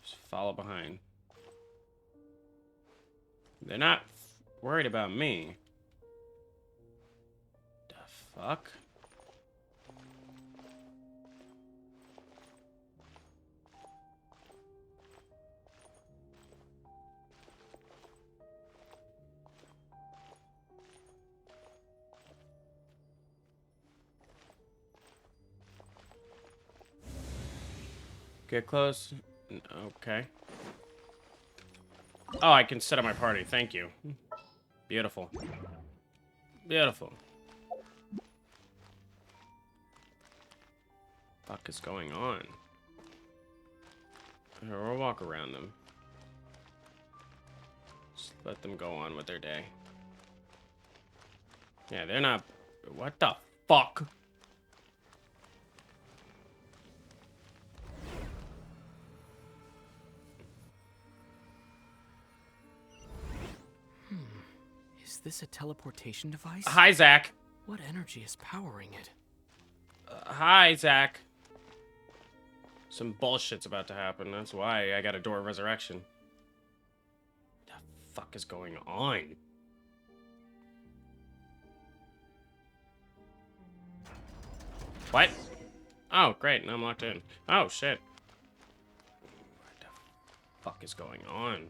Just follow behind. They're not worried about me. The fuck? Get close. Okay. Oh, I can set up my party. Thank you. Beautiful. Beautiful. Fuck is going on? Here, we'll walk around them. Just let them go on with their day. Yeah, they're not... What the fuck? Is this a teleportation device? Hi, Zach. What energy is powering it? Hi, Zach. Some bullshit's about to happen. That's why I got a door of resurrection. The fuck is going on? What? Oh, great. Now I'm locked in. Oh, shit. What the fuck is going on?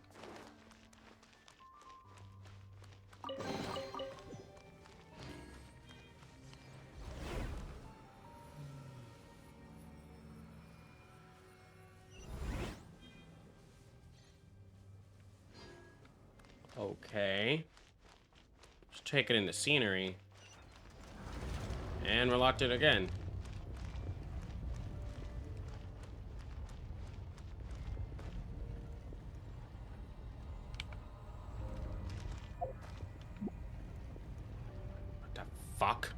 Okay. Just taking in the scenery. And we're locked in again. What the fuck?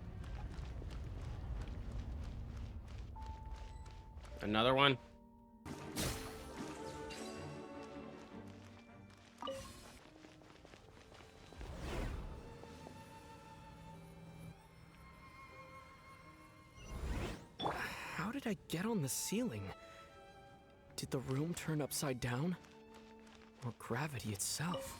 Another one? How did I get on the ceiling? Did the room turn upside down? Or gravity itself?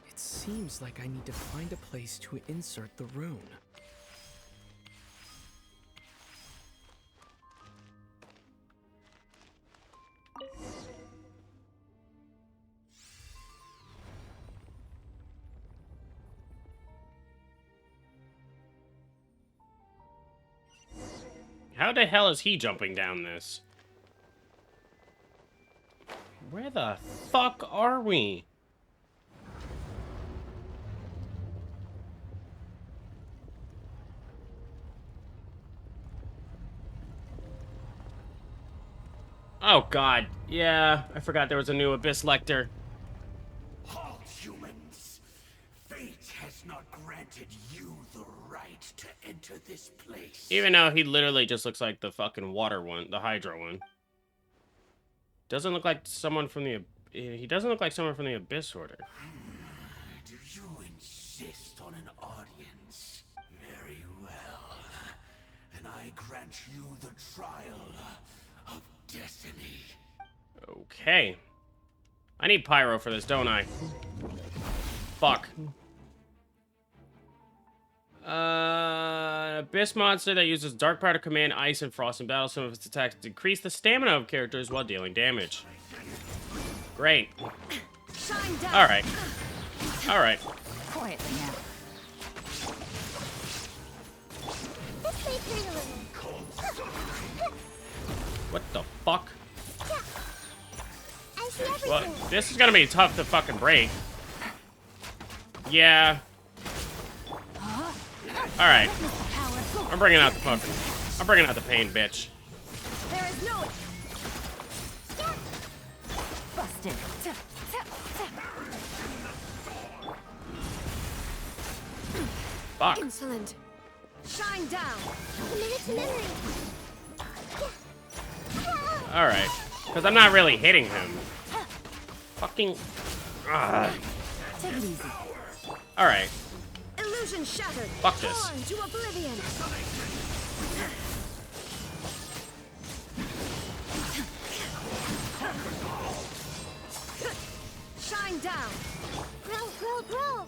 It seems like I need to find a place to insert the rune. How the hell is he jumping down this? Where the fuck are we? Oh god, yeah, I forgot there was a new Abyss Lector. Halt, humans! Fate has not granted you the right to enter this place. Even though he literally just looks like the fucking water one, the Hydra one. Doesn't look like someone from the... He doesn't look like someone from the Abyss Order. Do you insist on an audience? Very well. Then I grant you the trial of destiny. Okay. I need pyro for this, don't I? Fuck. Abyss monster that uses dark powder, command, ice, and frost in battle. Some of its attacks decrease the stamina of characters while dealing damage. Great. Alright. Alright. Quietly now. This may hurt a little. What the fuck? I see everything. Well, this is gonna be tough to fucking break. Yeah. Alright. I'm bringing out the fucking... I'm bringing out the pain, bitch. There is no... Busted. Fuck. Insolent. Shine down. Commit it to memory. Alright. Because I'm not really hitting him. Fucking... Take it easy. Alright. Illusion shattered. Fuck this. Torn to oblivion. Shine down. Grow.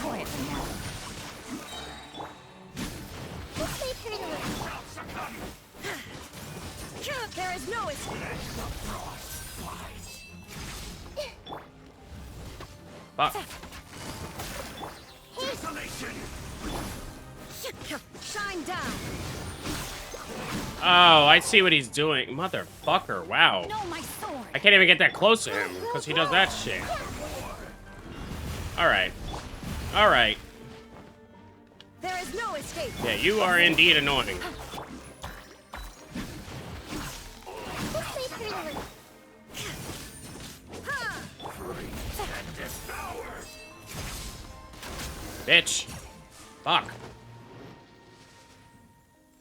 Quietly now. This may hurt a little. There is no escape. Fuck. Shine down. Oh, I see what he's doing. Motherfucker, wow. No, my sword. I can't even get that close to him because he does that shit. Alright. Alright. There is no escape. Yeah, you are indeed annoying. This may hurt a little. Bitch. Fuck.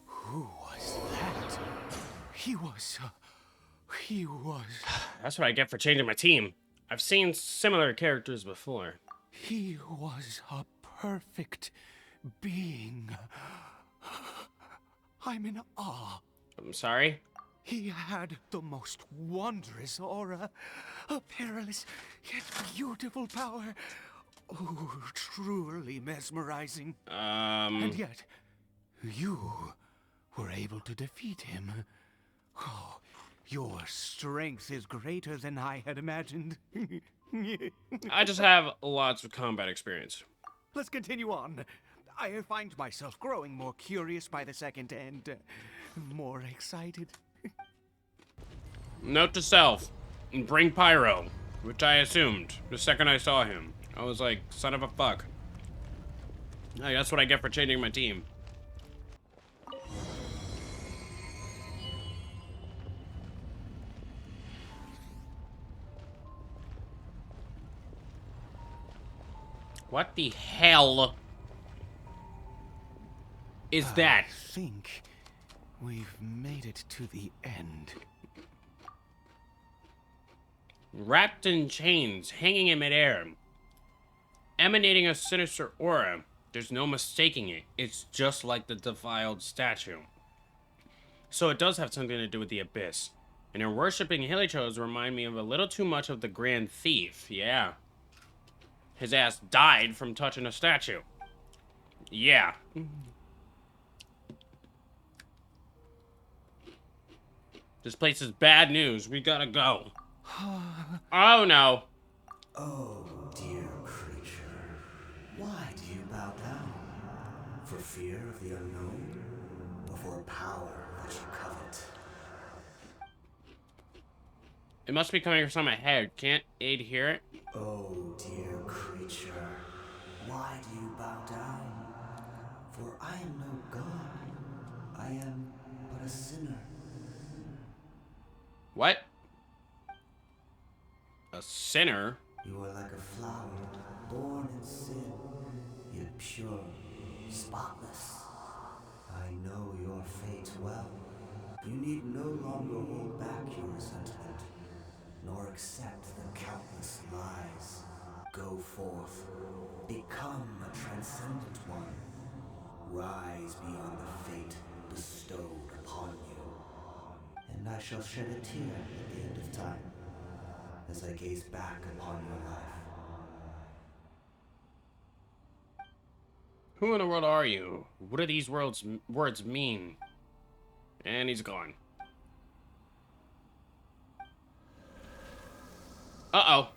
Who was that? He was... That's what I get for changing my team. I've seen similar characters before. He was a perfect being. I'm in awe. I'm sorry? He had the most wondrous aura, a perilous yet beautiful power. Oh, truly mesmerizing. And yet, you were able to defeat him. Oh, your strength is greater than I had imagined. I just have lots of combat experience. Let's continue on. I find myself growing more curious by the second and more excited. Note to self, bring Pyro, which I assumed the second I saw him. I was like, son of a fuck. Hey, that's what I get for changing my team. What the hell is that? I think we've made it to the end. Wrapped in chains, hanging in midair, emanating a sinister aura. There's no mistaking it. It's just like the defiled statue. So it does have something to do with the abyss. And her worshipping hilichos remind me of a little too much of the Grand Thief. Yeah. His ass died from touching a statue. Yeah. This place is bad news. We gotta go. Oh no. Oh, dear creature, why do you bow down? For fear of the unknown, or for power that you covet? It must be coming from my head. Can't Aid hear it? Oh, dear creature, why do you bow down? For I am no god. I am but a sinner. What? A sinner? You are like a flower, born in sin, yet pure, spotless. I know your fate well. You need no longer hold back your resentment, nor accept the countless lies. Go forth, become a transcendent one. Rise beyond the fate bestowed upon you. And I shall shed a tear at the end of time, as I gaze back upon your life. Who in the world are you? What do these words mean? And he's gone. Uh-oh.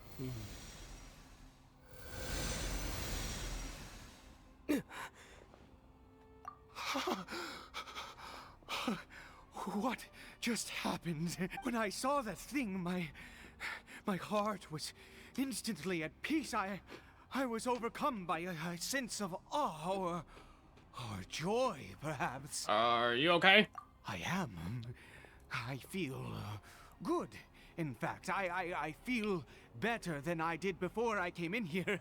What just happened? When I saw that thing, my heart was instantly at peace. I was overcome by a sense of awe or joy, perhaps. Are you okay? I am. I feel good. In fact, I feel better than I did before I came in here.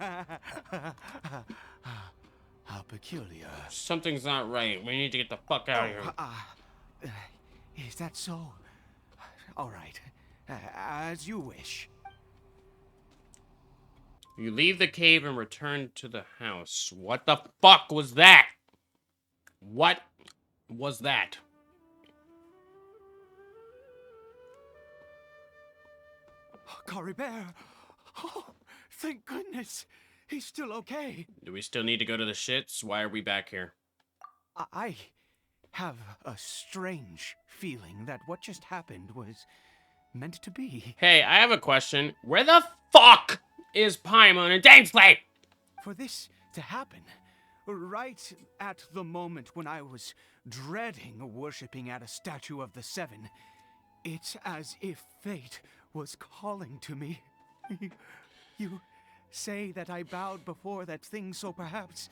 How peculiar. Something's not right. We need to get the fuck out of here. Is that so? All right. As you wish. You leave the cave and return to the house. What the fuck was that? What was that? Caribert! Oh, thank goodness! He's still okay. Do we still need to go to the shits? Why are we back here? I have a strange feeling that what just happened was meant to be. Hey, I have a question. Where the fuck is Paimon and Damesley? For this to happen, right at the moment when I was dreading worshipping at a statue of the Seven, it's as if fate was calling to me. You say that I bowed before that thing, so perhaps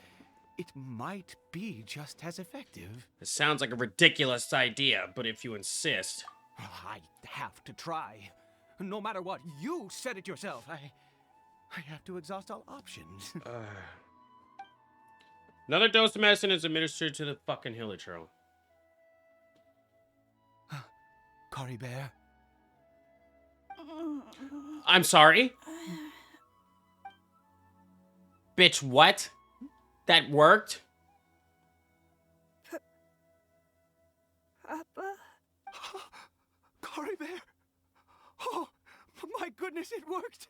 it might be just as effective. It sounds like a ridiculous idea, but if you insist. I have to try. No matter what, you said it yourself. I have to exhaust all options. Another dose of medicine is administered to the fucking Hilitro. Caribert? I'm sorry? Bitch, what? That worked? Papa? Caribert! Oh, my goodness, it worked!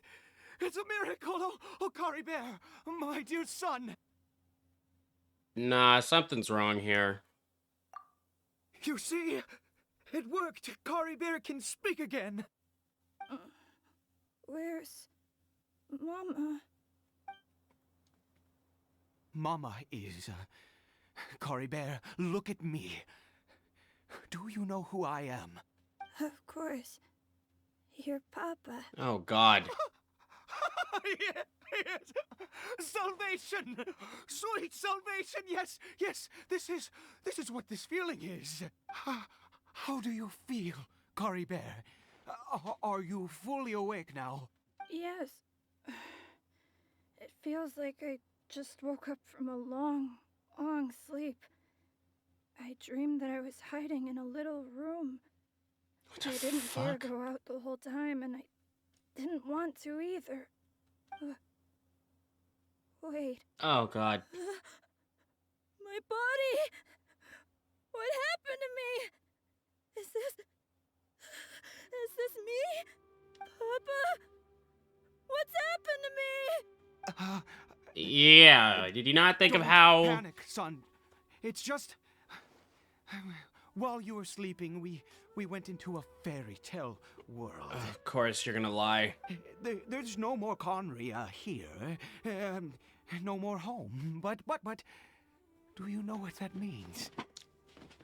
It's a miracle! Oh, Caribert, my dear son! Nah, something's wrong here. You see? It worked! Caribert can speak again! Where's Mama? Mama is... Caribert, look at me. Do you know who I am? Of course. Your papa. Oh, God. Yes! Salvation! Sweet salvation! Yes, yes, this is what this feeling is. How do you feel, Caribert? Are you fully awake now? Yes. It feels like I just woke up from a long, long sleep. I dreamed that I was hiding in a little room. What the I didn't dare fuck? go out the whole time, and I didn't want to either. Wait. Oh, God. My body! What happened to me? Is this me? Papa? What's happened to me? Yeah, did you not think of Don't how... panic, son. It's just... While you were sleeping, we went into a fairy tale world. Of course you're gonna lie. There's no more Conria here. No more home. But, do you know what that means?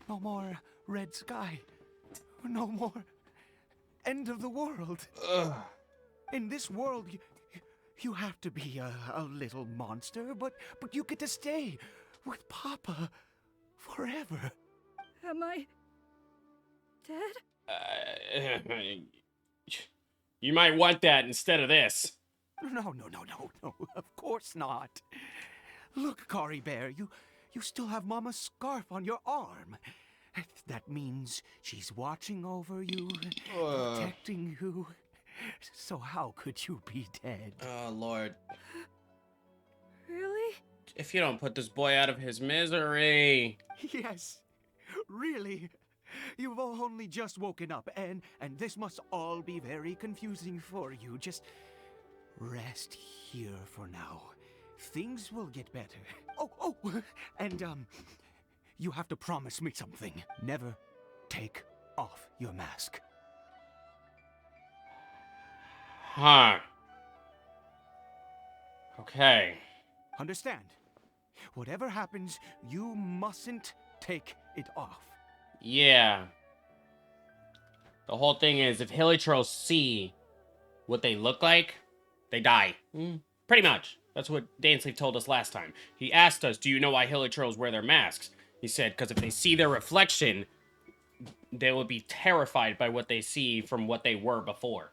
No more red sky. No more end of the world. Ugh. In this world, you have to be a little monster, but you get to stay with Papa forever. Am I dead? You might want that instead of this. No, of course not. Look, Caribert, you still have Mama's scarf on your arm. That means she's watching over you, protecting you. So how could you be dead? Oh, Lord. Really? If you don't put this boy out of his misery. Yes, really. You've only just woken up, and this must all be very confusing for you. Just rest here for now. Things will get better. Oh, and you have to promise me something. Never take off your mask. Huh. Okay. Understand? Whatever happens, you mustn't take it off. Yeah. The whole thing is, if hilichurls see what they look like, they die. Pretty much. That's what Dainsleif told us last time. He asked us, do you know why hilichurls wear their masks? He said, because if they see their reflection, they will be terrified by what they see from what they were before.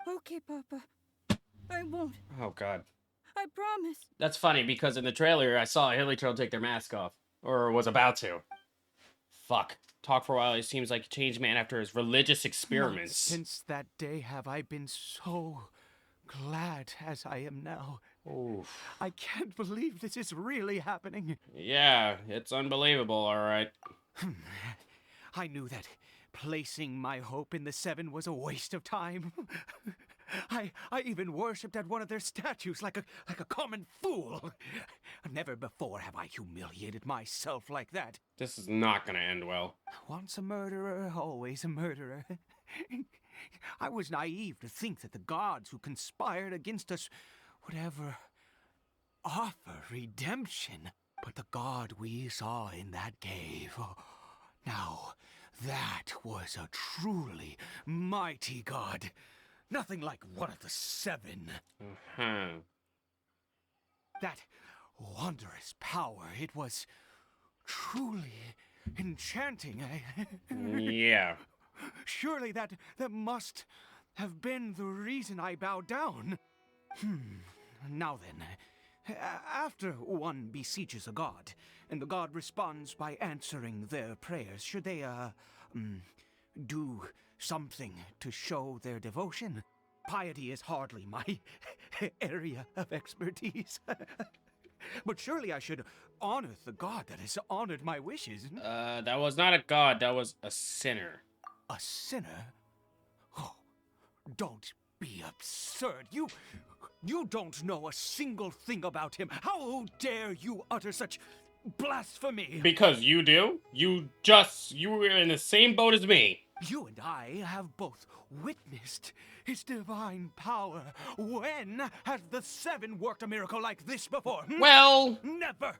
Okay, Papa. I won't. Oh, God. I promise. That's funny, because in the trailer, I saw a hilichurl take their mask off. Or was about to. Fuck. Talk for a while, it seems like a changed man after his religious Not experiments. since that day have I been so glad as I am now. Oof. I can't believe this is really happening. Yeah, it's unbelievable, alright. I knew that placing my hope in the Seven was a waste of time. I even worshipped at one of their statues like a common fool. Never before have I humiliated myself like that. This is not gonna end well. Once a murderer, always a murderer. I was naive to think that the gods who conspired against us would ever offer redemption. But the god we saw in that cave, now that was a truly mighty god. Nothing like one of the Seven. Huh. That wondrous power, it was truly enchanting. Yeah. Surely that must have been the reason I bowed down. Now then, after one beseeches a god, and the god responds by answering their prayers, should they, do something to show their devotion? Piety is hardly my area of expertise. But surely I should honor the god that has honored my wishes. That was not a god, that was a sinner. A sinner? Oh, don't be absurd. You don't know a single thing about him. How dare you utter such blasphemy? Because you do? You were in the same boat as me. You and I have both witnessed his divine power. When has the Seven worked a miracle like this before? Well, Never!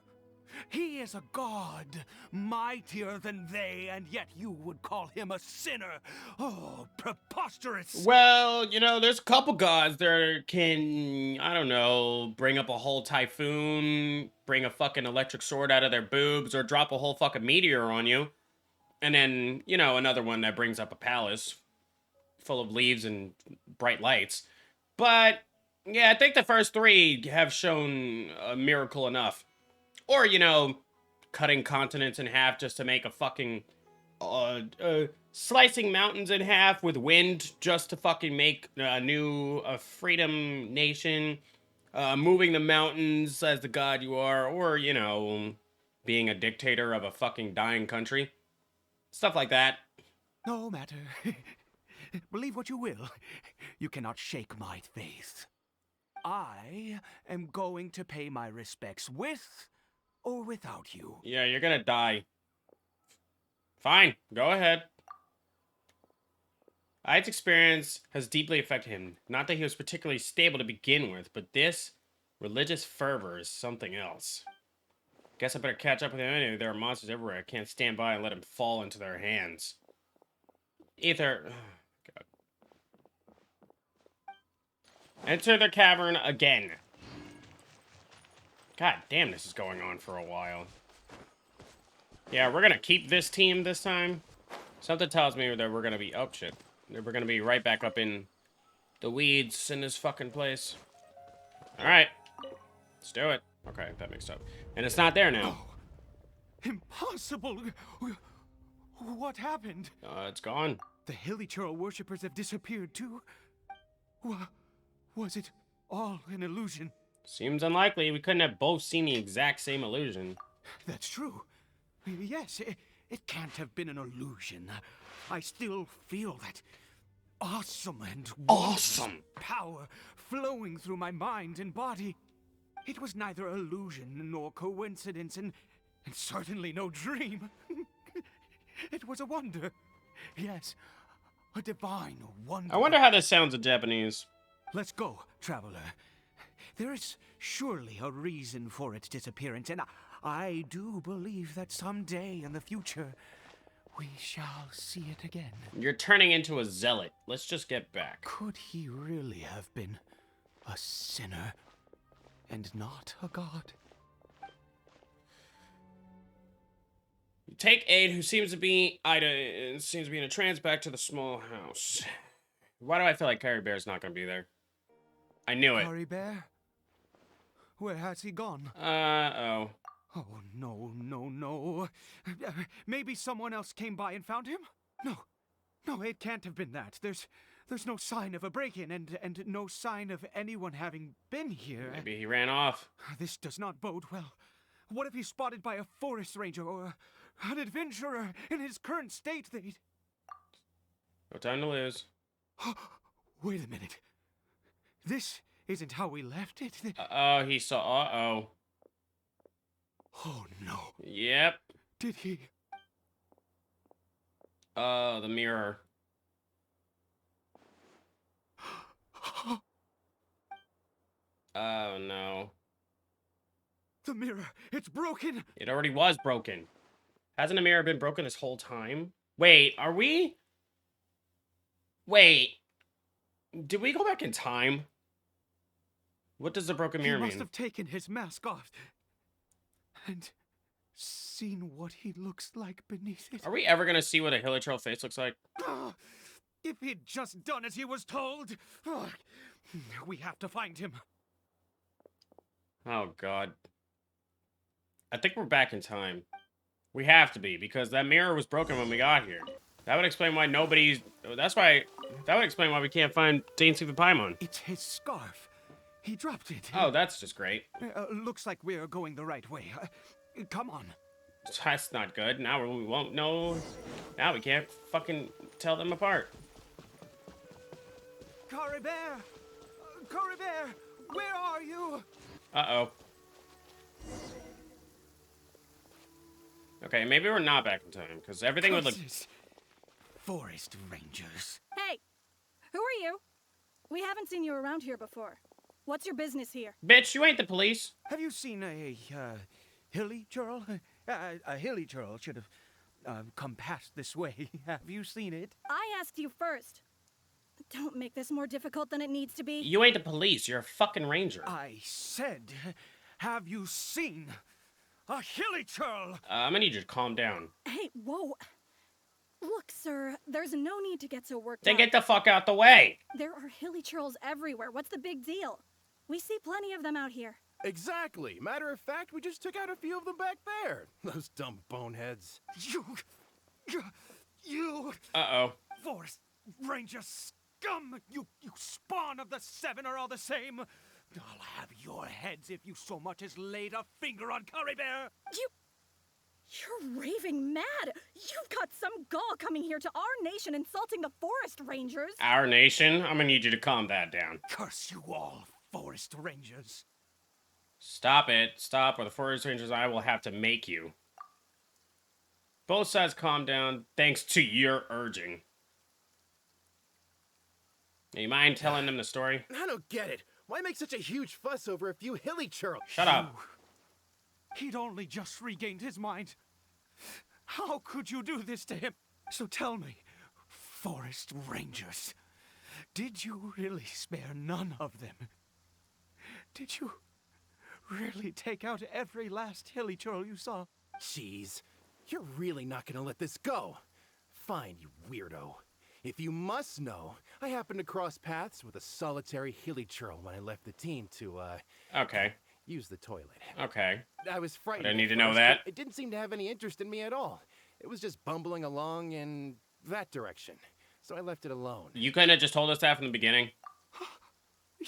He is a god, mightier than they, and yet you would call him a sinner. Oh, preposterous! well, you know, there's a couple gods that can, I don't know, bring up a whole typhoon, bring a fucking electric sword out of their boobs, or drop a whole fucking meteor on you. And then, you know, another one that brings up a palace full of leaves and bright lights. But, yeah, I think the first three have shown a miracle enough. Or, you know, cutting continents in half just to make a fucking... slicing mountains in half with wind just to fucking make a new freedom nation. Moving the mountains as the god you are. Or, you know, being a dictator of a fucking dying country. Stuff like that. No matter. Believe what you will. You cannot shake my faith. I am going to pay my respects with or without you. Yeah, you're gonna die. Fine, go ahead. Ide's experience has deeply affected him. Not that he was particularly stable to begin with, but this religious fervor is something else. Guess I better catch up with him anyway. There are monsters everywhere. I can't stand by and let him fall into their hands. Ether... Oh, God. Enter the cavern again. God damn, this is going on for a while. Yeah, we're gonna keep this team this time. Something tells me that we're gonna be... Oh, shit. We're gonna be right back up in the weeds in this fucking place. Alright. Let's do it. Okay, that makes sense. And it's not there now. Oh, impossible! What happened? It's gone. The Hilichurl worshippers have disappeared too? Was it all an illusion? Seems unlikely. We couldn't have both seen the exact same illusion. That's true. Yes, it can't have been an illusion. I still feel that awesome and Awesome power flowing through my mind and body. It was neither illusion nor coincidence, and certainly no dream. It was a wonder. Yes, a divine wonder. I wonder how this sounds in Japanese. Let's go, traveler. There is surely a reason for its disappearance, and I do believe that someday in the future, we shall see it again. You're turning into a zealot. Let's just get back. Could he really have been a sinner and not a god? Take Aid, who seems to be in a trance, back to the small house. Why do I feel like Caribert's not going to be there? I knew it. Caribert? Where has he gone? Oh. Oh, no. Maybe someone else came by and found him? No, it can't have been that. There's no sign of a break-in and no sign of anyone having been here. Maybe he ran off. This does not bode well. What if he's spotted by a forest ranger or an adventurer in his current state? No time to lose. Wait a minute. This isn't how we left it. Uh-oh, he saw... Uh-oh. Oh, no. Yep. Did he? Oh, the mirror. Oh, no. The mirror, it's broken. It already was broken. Hasn't a mirror been broken this whole time? Wait, are we... Wait. Did we go back in time? What does the broken mirror He must mean? have taken his mask off and seen what he looks like beneath it. Are we ever gonna see what a Hilichurl face looks like? If he'd just done as he was told. We have to find him. Oh, God. I think we're back in time. We have to be, because that mirror was broken when we got here. That would explain why nobody's... That would explain why we can't find Dainty the Paimon. It's his scarf. He dropped it. Oh, that's just great. Looks like we're going the right way. Come on. That's not good. Now we won't know. Now we can't fucking tell them apart. Caribert! Caribert! Where are you? Uh-oh. Okay, maybe we're not back in time, because everything would look... Curses. Forest rangers. Hey, who are you? We haven't seen you around here before. What's your business here? Bitch, you ain't the police. Have you seen a hilly churl? A hilly churl should have come past this way. Have you seen it? I asked you first. Don't make this more difficult than it needs to be. You ain't the police. You're a fucking ranger. I said, have you seen a hilly churl? I'm gonna need you to calm down. Hey, whoa. Look, sir, there's no need to get so worked Then up. get the fuck out the way. There are hilly churls everywhere. What's the big deal? We see plenty of them out here. Exactly. Matter of fact, we just took out a few of them back there. Those dumb boneheads. You Uh-oh. forest ranger scum! You spawn of the seven are all the same. I'll have your heads if you so much as laid a finger on Caribert. You're raving mad. You've got some gall coming here to our nation insulting the forest rangers. Our nation? I'm gonna need you to calm that down. Curse you all, forest rangers. Stop it. Stop, or the forest rangers I will have to make you. Both sides calm down, thanks to your urging. You mind telling them the story? I don't get it. Why make such a huge fuss over a few hilly churls? Shut up. He'd only just regained his mind. How could you do this to him? So tell me, forest rangers, did you really spare none of them? Did you really take out every last hilly churl you saw? Jeez, you're really not gonna let this go. Fine, you weirdo. If you must know, I happened to cross paths with a solitary hilly churl when I left the team to, Okay. use the toilet. Okay. I was frightened. I didn't need at to know first, that. but it didn't seem to have any interest in me at all. It was just bumbling along in that direction. So I left it alone. You couldn't have just told us that from the beginning?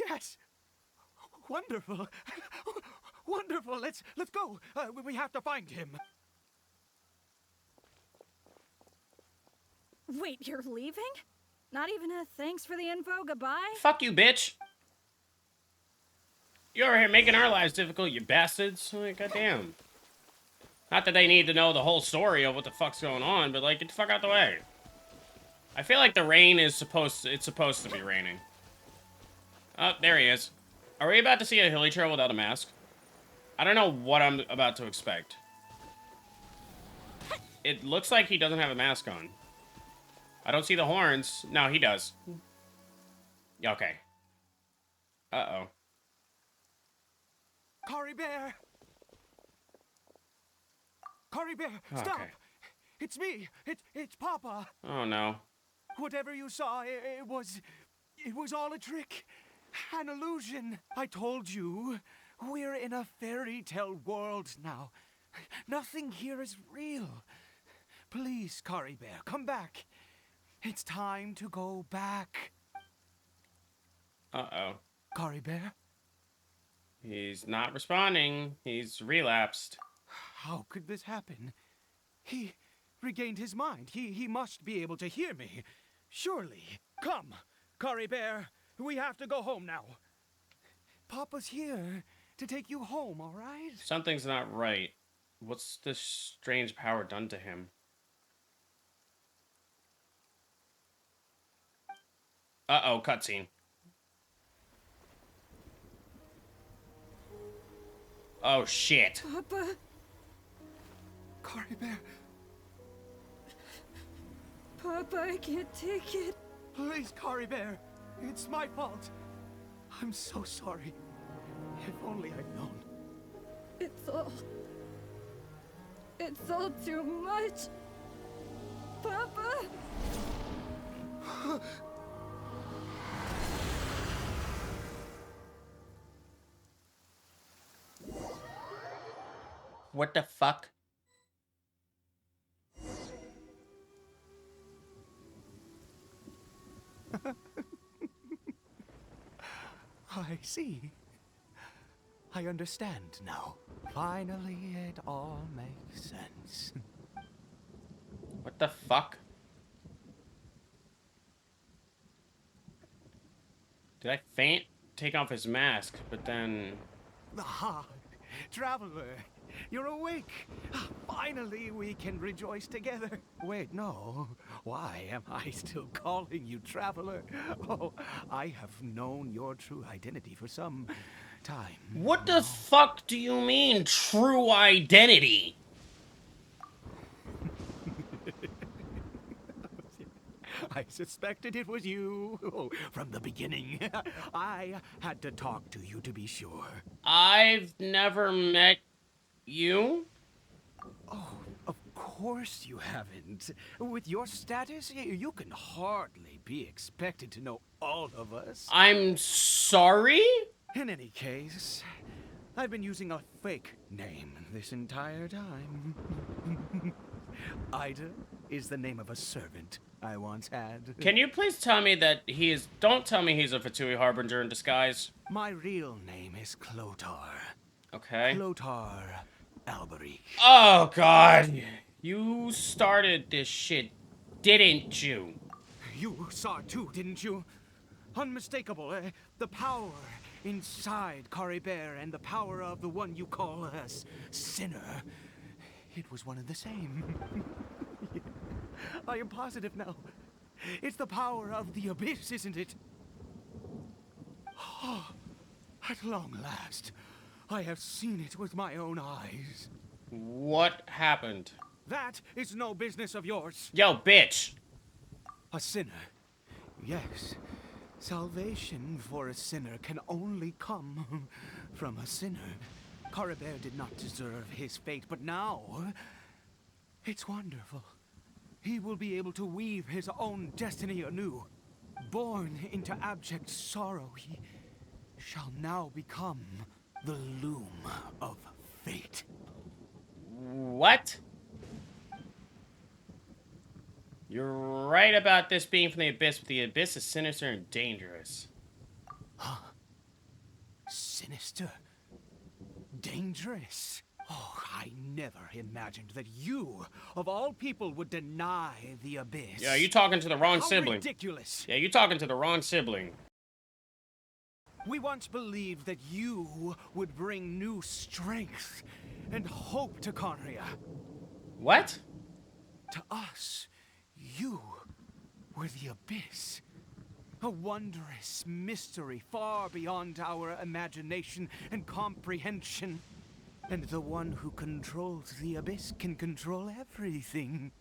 Yes. Wonderful. Wonderful. Let's go. We have to find him. Wait, you're leaving? Not even a thanks for the info, goodbye? Fuck you, bitch. You're over here making our lives difficult, you bastards. Like, goddamn. Not that they need to know the whole story of what the fuck's going on, but, like, get the fuck out the way. I feel like the rain is supposed to be raining. Oh, there he is. Are we about to see a hilly churl without a mask? I don't know what I'm about to expect. It looks like he doesn't have a mask on. I don't see the horns. No, he does. Okay. Uh-oh. Caribert! Caribert, stop! Okay. It's me. It's Papa. Oh, no. Whatever you saw, it was all a trick, an illusion. I told you, we're in a fairy tale world now. Nothing here is real. Please, Caribert, come back. It's time to go back. Uh-oh. Caribert? He's not responding. He's relapsed. How could this happen? He regained his mind. He must be able to hear me. Surely. Come, Caribert. We have to go home now. Papa's here to take you home, all right? Something's not right. What's this strange power done to him? Uh-oh, cutscene. Oh, shit. Papa? Caribert, Papa, I can't take it. please, Caribert. It's my fault. I'm so sorry. If only I'd known. It's all too much. Papa? What the fuck? I see. I understand now. Finally, it all makes sense. What the fuck? Did I faint? Take off his mask, but then... Ah, traveler, you're awake. Finally, we can rejoice together. Wait, no. Why am I still calling you traveler? Oh, I have known your true identity for some time. What the fuck do you mean, true identity? I suspected it was you from the beginning. I had to talk to you to be sure. I've never met you? Oh, of course you haven't. With your status, you can hardly be expected to know all of us. I'm sorry? In any case, I've been using a fake name this entire time. Ida is the name of a servant I once had. Can you please tell me that he is... Don't tell me he's a Fatui Harbinger in disguise. My real name is Clotar. Okay. Clotar Alberic. Oh, God. You started this shit, didn't you? You saw it too, didn't you? Unmistakable, the power inside Caribert and the power of the one you call a sinner. It was one and the same. I am positive now. It's the power of the abyss, isn't it? Oh, at long last, I have seen it with my own eyes. What happened? That is no business of yours. Yo, bitch. A sinner. Yes. Salvation for a sinner can only come from a sinner. Caribert did not deserve his fate, but now it's wonderful. He will be able to weave his own destiny anew. Born into abject sorrow, he shall now become the loom of fate. What? You're right about this being from the Abyss, but the Abyss is sinister and dangerous. Huh? Sinister? Dangerous? Oh, I never imagined that you, of all people, would deny the Abyss. Yeah, you talking to the wrong How sibling. ridiculous. Yeah, you talking to the wrong sibling. We once believed that you would bring new strength and hope to Conria. What? To us, you were the Abyss. A wondrous mystery far beyond our imagination and comprehension. And the one who controls the Abyss can control everything.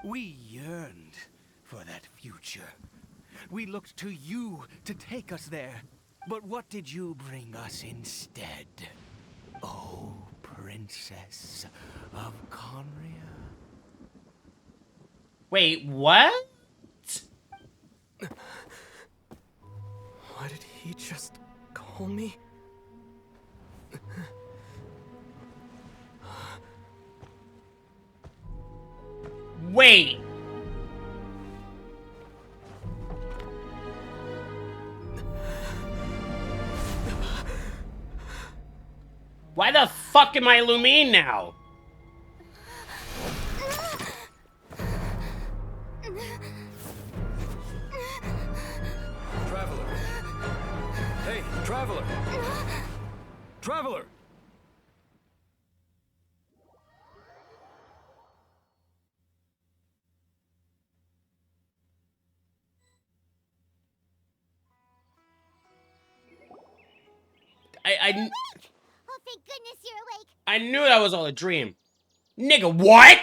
We yearned for that future. We looked to you to take us there. But what did you bring us instead? Oh, Princess of Conria. Wait, what? What did he just call me? Wait. Why the fuck am I Lumine now? Traveler! Hey, Traveler! Traveler! I Oh, thank goodness you're awake. I knew that was all a dream. Nigga, what?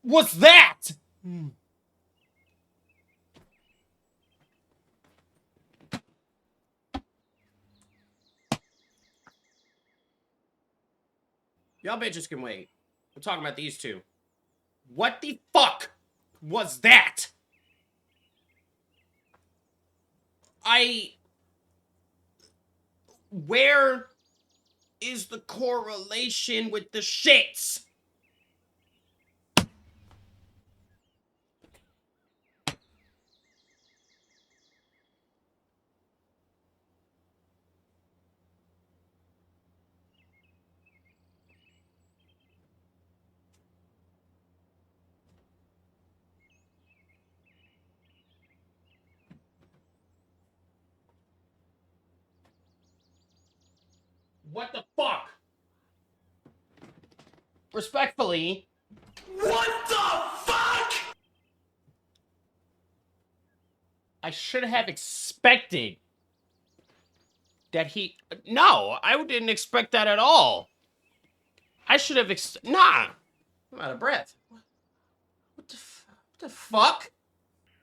What's that? Y'all bitches can wait. I'm talking about these two. What the fuck was that? Where is the correlation with the shits? What the fuck? Respectfully. What the fuck? I should have expected that he... No, I didn't expect that at all. I should have Nah. I'm out of breath. What the fuck?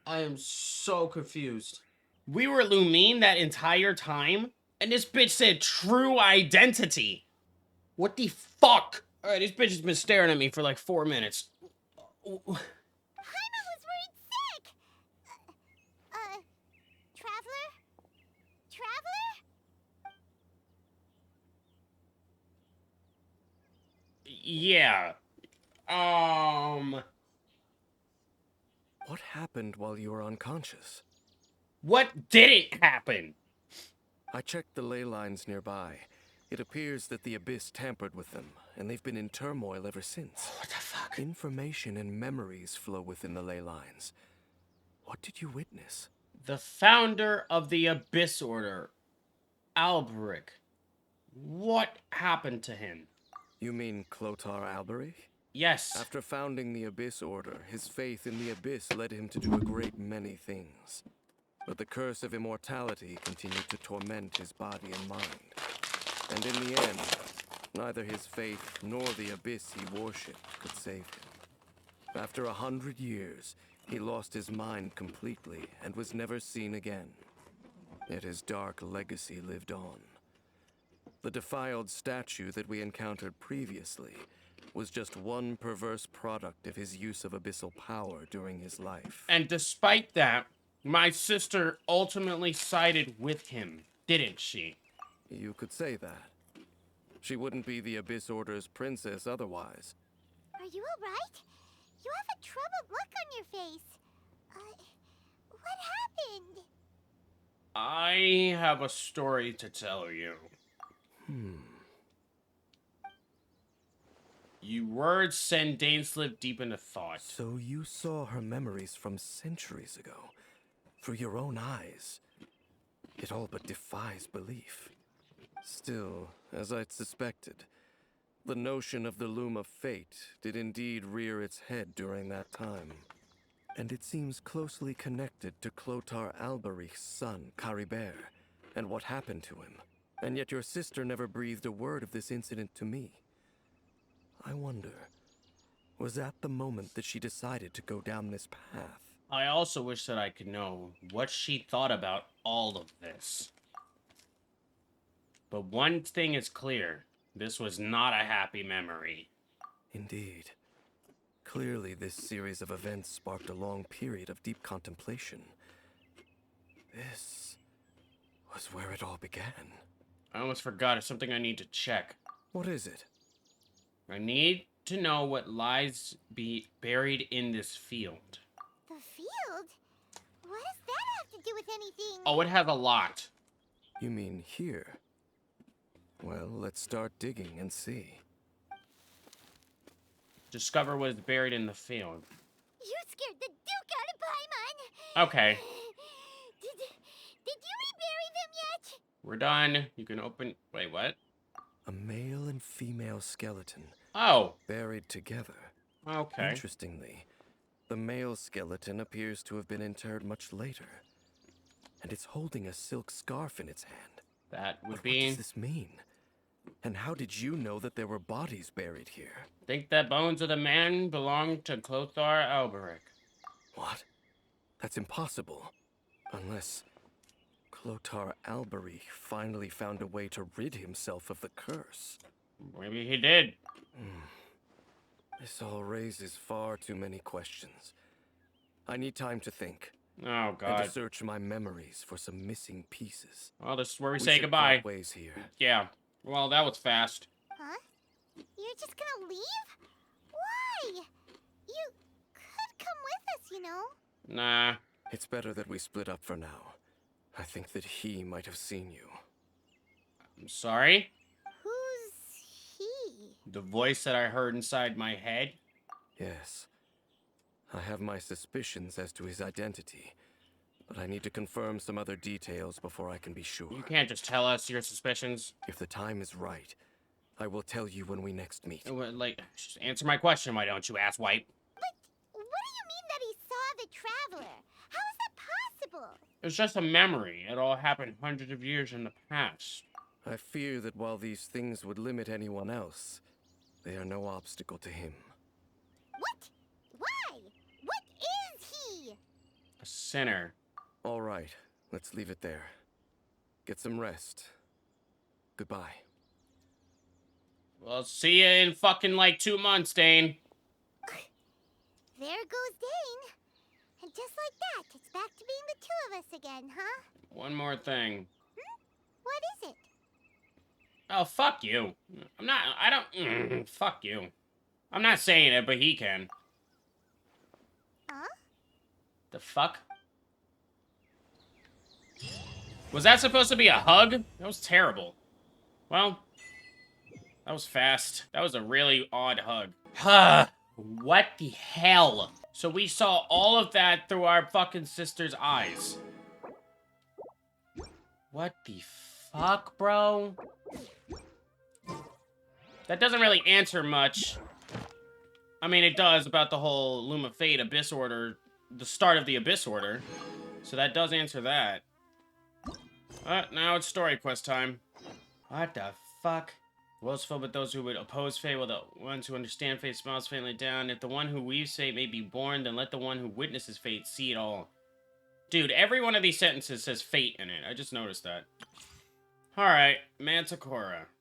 I am so confused. We were Lumine that entire time, and this bitch said true identity. What the fuck? Alright, this bitch has been staring at me for like 4 minutes. Paimon was worried sick! Traveler? Traveler? Yeah. What happened while you were unconscious? What didn't happen? I checked the ley lines nearby. It appears that the Abyss tampered with them, and they've been in turmoil ever since. What the fuck? Information and memories flow within the ley lines. What did you witness? The founder of the Abyss Order, Alberic. What happened to him? You mean Clothar Alberic? Yes. After founding the Abyss Order, his faith in the Abyss led him to do a great many things. But the curse of immortality continued to torment his body and mind. And in the end, neither his faith nor the Abyss he worshipped could save him. After 100 years, he lost his mind completely and was never seen again. Yet his dark legacy lived on. The defiled statue that we encountered previously was just one perverse product of his use of abyssal power during his life. And despite that, my sister ultimately sided with him, didn't she? You could say that. She wouldn't be the Abyss Order's princess otherwise. Are you alright? You have a troubled look on your face. What happened? I have a story to tell you. You words send Daneslip deep into thought. So you saw her memories from centuries ago, through your own eyes. It all but defies belief. Still, as I'd suspected, the notion of the Loom of Fate did indeed rear its head during that time. And it seems closely connected to Clothar Alberic's son, Caribert, and what happened to him. And yet your sister never breathed a word of this incident to me. I wonder, was that the moment that she decided to go down this path? I also wish that I could know what she thought about all of this. But one thing is clear. This was not a happy memory. Indeed. Clearly, this series of events sparked a long period of deep contemplation. This was where it all began. I almost forgot. It's something I need to check. What is it? I need to know what lies buried in this field. The field? What does that have to do with anything? Oh, it has a lot. You mean here? Well, let's start digging and see. Discover what is buried in the field. You scared the Duke out of Paimon! Okay. Did you rebury them yet? We're done. You can open... Wait, what? A male and female skeleton, Oh. buried together. Okay. Interestingly, the male skeleton appears to have been interred much later. And it's holding a silk scarf in its hand. That would But be... what does this mean? And how did you know that there were bodies buried here? Think that bones of the man belonged to Clothar Alberic. What? That's impossible. Unless Clothar Alberic finally found a way to rid himself of the curse. Maybe he did. This all raises far too many questions. I need time to think. Oh, And God. to search my memories for some missing pieces. Well, this is where we We say should goodbye. part ways here. Yeah. Well, that was fast. Huh? You're just gonna leave? Why? You could come with us, you know? Nah. It's better that we split up for now. I think that he might have seen you. I'm sorry. Who's he? The voice that I heard inside my head. Yes. I have my suspicions as to his identity. but I need to confirm some other details before I can be sure. You can't just tell us your suspicions. If the time is right, I will tell you when we next meet. Like, just answer my question, why don't you, asswipe? But what do you mean that he saw the traveler? How is that possible? It's just a memory. It all happened hundreds of years in the past. I fear that while these things would limit anyone else, they are no obstacle to him. What? Why? What is he? A sinner. All right, let's leave it there. Get some rest. Goodbye. Well, see you in fucking like 2 months, Dane. There goes Dane. And just like that, it's back to being the two of us again, huh? One more thing. What is it? Oh, fuck you. Fuck you. I'm not saying it, but he can. Huh? The fuck? Was that supposed to be a hug? That was terrible. Well, that was fast. That was a really odd hug. What the hell? So we saw all of that through our fucking sister's eyes. What the fuck, bro? That doesn't really answer much. I mean, it does about the whole Luma Fate Abyss Order, the start of the Abyss Order. So that does answer that. Now it's story quest time. What the fuck? The world's filled with those who would oppose fate, while the ones who understand fate smiles faintly down. If the one who weaves fate may be born, then let the one who witnesses fate see it all. Dude, every one of these sentences says fate in it. I just noticed that. Alright, Manticora.